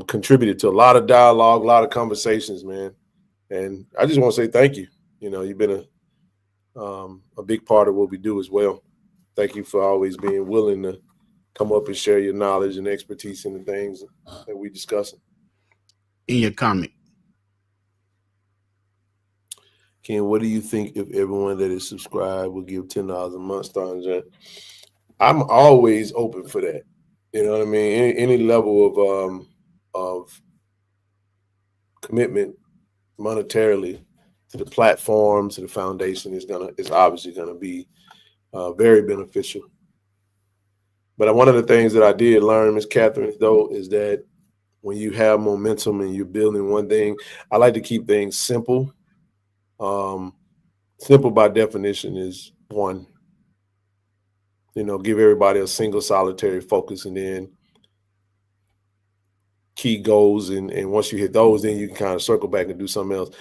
contributed to a lot of dialogue, a lot of conversations, man. And I just want to say thank you. You know, you've been a big part of what we do as well. Thank you for always being willing to come up and share your knowledge and expertise in the things that we discussing. In your comment. Ken, what do you think if everyone that is subscribed will give $10 a month starting Jan? I'm always open for that. You know what I mean? Any level of commitment monetarily to the platform, to the foundation is obviously gonna be very beneficial. But one of the things that I did learn, Ms. Catherine, though, is that when you have momentum and you're building one thing, I like to keep things simple. Simple by definition is one. You know, give everybody a single solitary focus and then key goals. And once you hit those, then you can kind of circle back and do something else.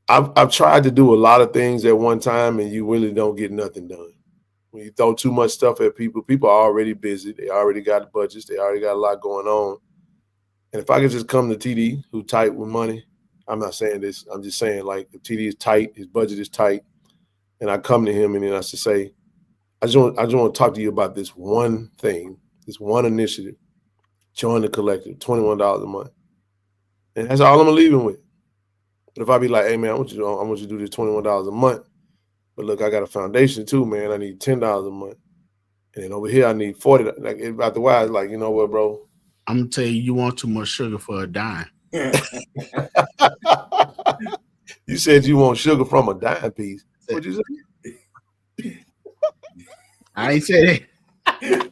I've tried to do a lot of things at one time and you really don't get nothing done. When you throw too much stuff at people are already busy. They already got budgets. They already got a lot going on. And if I could just come to TD, who tight with money, I'm not saying this. I'm just saying, like, if TD is tight, his budget is tight, and I come to him and then I should say, I just want to talk to you about this one thing, this one initiative. Join the collective, $21 a month. And that's all I'm gonna leave him with. But if I be like, hey man, I want you to do this $21 a month. But look, I got a foundation too, man. I need $10 a month. And then over here I need $40. Like otherwise, like, you know what, bro? I'm gonna tell you, you want too much sugar for a dime. You said you want sugar from a dime piece. What'd you say? I ain't say that.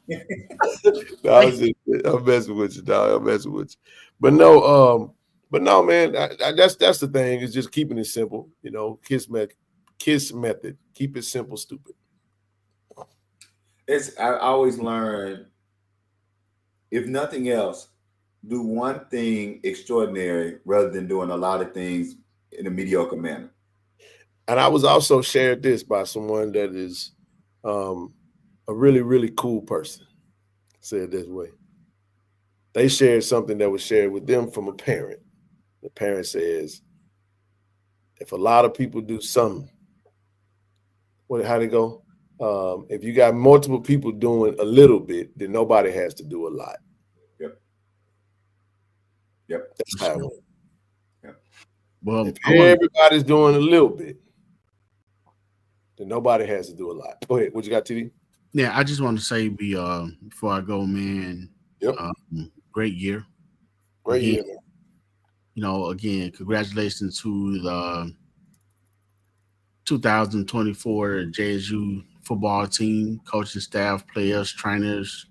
No, I'm messing with you, dog. I'm messing with you. But no, man. That's the thing. Is just keeping it simple. You know, KISS method. Keep it simple, stupid. I always learn if nothing else, do one thing extraordinary rather than doing a lot of things in a mediocre manner. And I was also shared this by someone that is a really, really cool person. Said this way. They shared something that was shared with them from a parent. The parent says, if a lot of people do something, how'd it go? If you got multiple people doing a little bit, then nobody has to do a lot. Yep. That's how it went. Yep. Well, if everybody's doing a little bit, then nobody has to do a lot. Go ahead. What you got, TD? Yeah, I just want to say, before I go, man. Yep. Great year. Great year. Man. You know, again, congratulations to the 2024 JSU football team, coaching staff, players, trainers,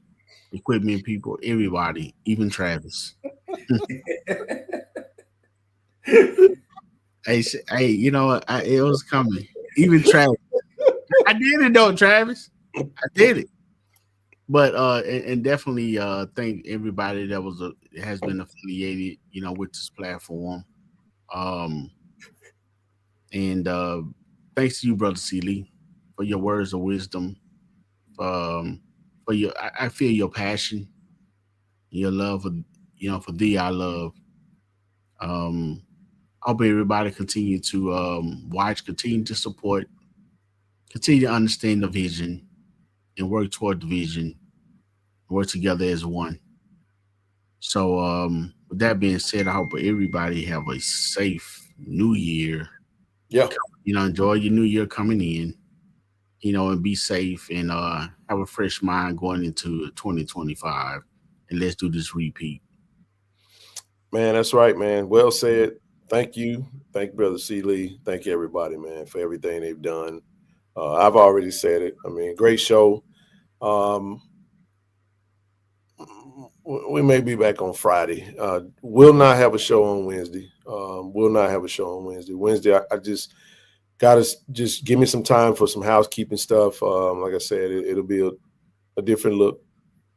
equipment people, everybody, even Travis. Hey, you know what? It was coming. Even Travis. I did it though, Travis. I did it. But and definitely thank everybody that has been affiliated, you know, with this platform. And thanks to you, Brother Seeley, for your words of wisdom. For your, I feel your passion, your love for, you know, for thee I love. I hope everybody continue to watch, continue to support, continue to understand the vision, and work toward the vision, work together as one. So with that being said, I hope everybody have a safe new year. Yeah. You know, enjoy your new year coming in, you know, and be safe and have a fresh mind going into 2025. And let's do this repeat. Man, that's right, man. Well said. Thank you. Thank Brother C. Lee. Thank you, everybody, man, for everything they've done. I've already said it. I mean, great show. We may be back on Friday. We'll not have a show on Wednesday. Wednesday, I just got to just give me some time for some housekeeping stuff. Like I said, it'll be a different look.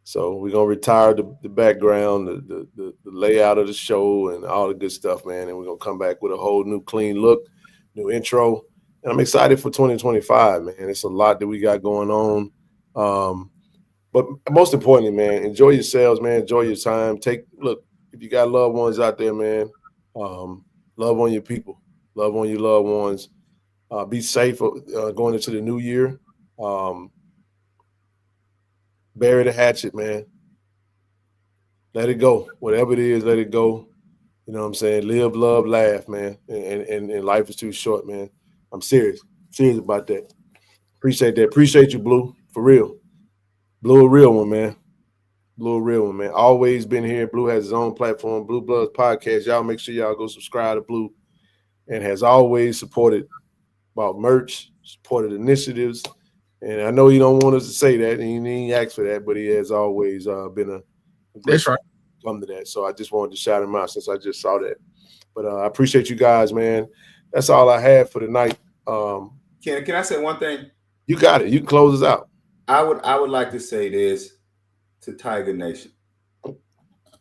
So we're going to retire the background, the layout of the show and all the good stuff, man. And we're going to come back with a whole new clean look, new intro. And I'm excited for 2025, man. It's a lot that we got going on. But most importantly, man, enjoy yourselves, man. Enjoy your time. Look, if you got loved ones out there, man, love on your people. Love on your loved ones. Be safe going into the new year. Bury the hatchet, man. Let it go. Whatever it is, let it go. You know what I'm saying? Live, love, laugh, man. And life is too short, man. I'm serious. Serious about that. Appreciate that. Appreciate you, Blue. For real. Blue a real one, man. Blue a real one, man. Always been here. Blue has his own platform, Blue Bloods Podcast. Y'all make sure y'all go subscribe to Blue. And has always supported about merch, supported initiatives. And I know you don't want us to say that, and he didn't ask for that, but he has always been a great That's right. Come to that. So I just wanted to shout him out since I just saw that. But I appreciate you guys, man. That's all I have for tonight. Can I say one thing? You got it. You can close us out. I would like to say this to Tiger Nation.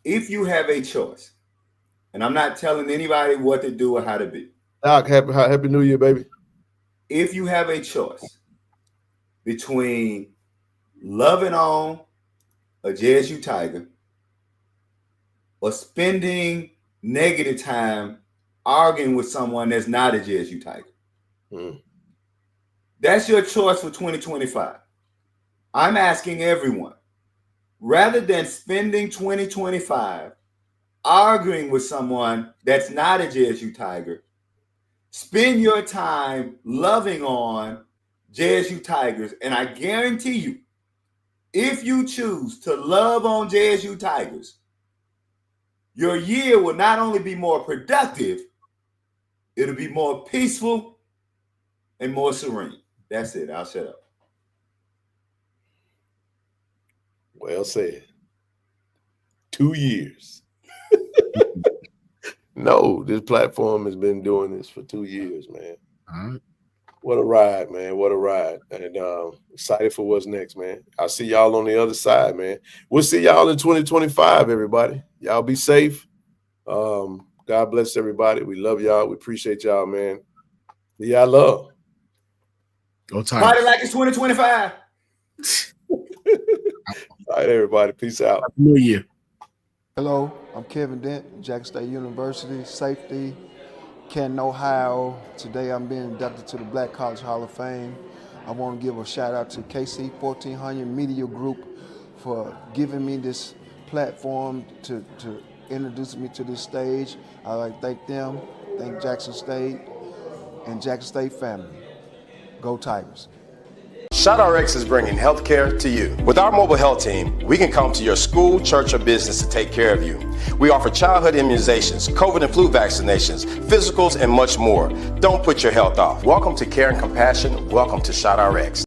If you have a choice, and I'm not telling anybody what to do or how to be. Doc, happy New Year, baby. If you have a choice between loving on a JSU Tiger or spending negative time arguing with someone that's not a JSU Tiger, that's your choice for 2025. I'm asking everyone, rather than spending 2025 arguing with someone that's not a JSU Tiger, spend your time loving on JSU Tigers. And I guarantee you, if you choose to love on JSU Tigers, your year will not only be more productive, it'll be more peaceful and more serene. That's it. I'll shut up. Well said. 2 years. No, this platform has been doing this for 2 years, man. All right. What a ride, man. What a ride. And excited for what's next, man. I'll see y'all on the other side, man. We'll see y'all in 2025, everybody. Y'all be safe. God bless everybody. We love y'all. We appreciate y'all, man. Yeah, I love. Go Tigers. Party like it's 2025. All right, everybody. Peace out. Happy New Year. Hello, I'm Kevin Dent, Jackson State University, safety, Canton, Ohio. Today I'm being inducted to the Black College Hall of Fame. I want to give a shout out to KC-1400 Media Group for giving me this platform to introduce me to this stage. I'd like to thank them, thank Jackson State and Jackson State family. Go Tigers. ShotRx is bringing healthcare to you. With our mobile health team, we can come to your school, church, or business to take care of you. We offer childhood immunizations, COVID and flu vaccinations, physicals, and much more. Don't put your health off. Welcome to Care and Compassion. Welcome to ShotRx.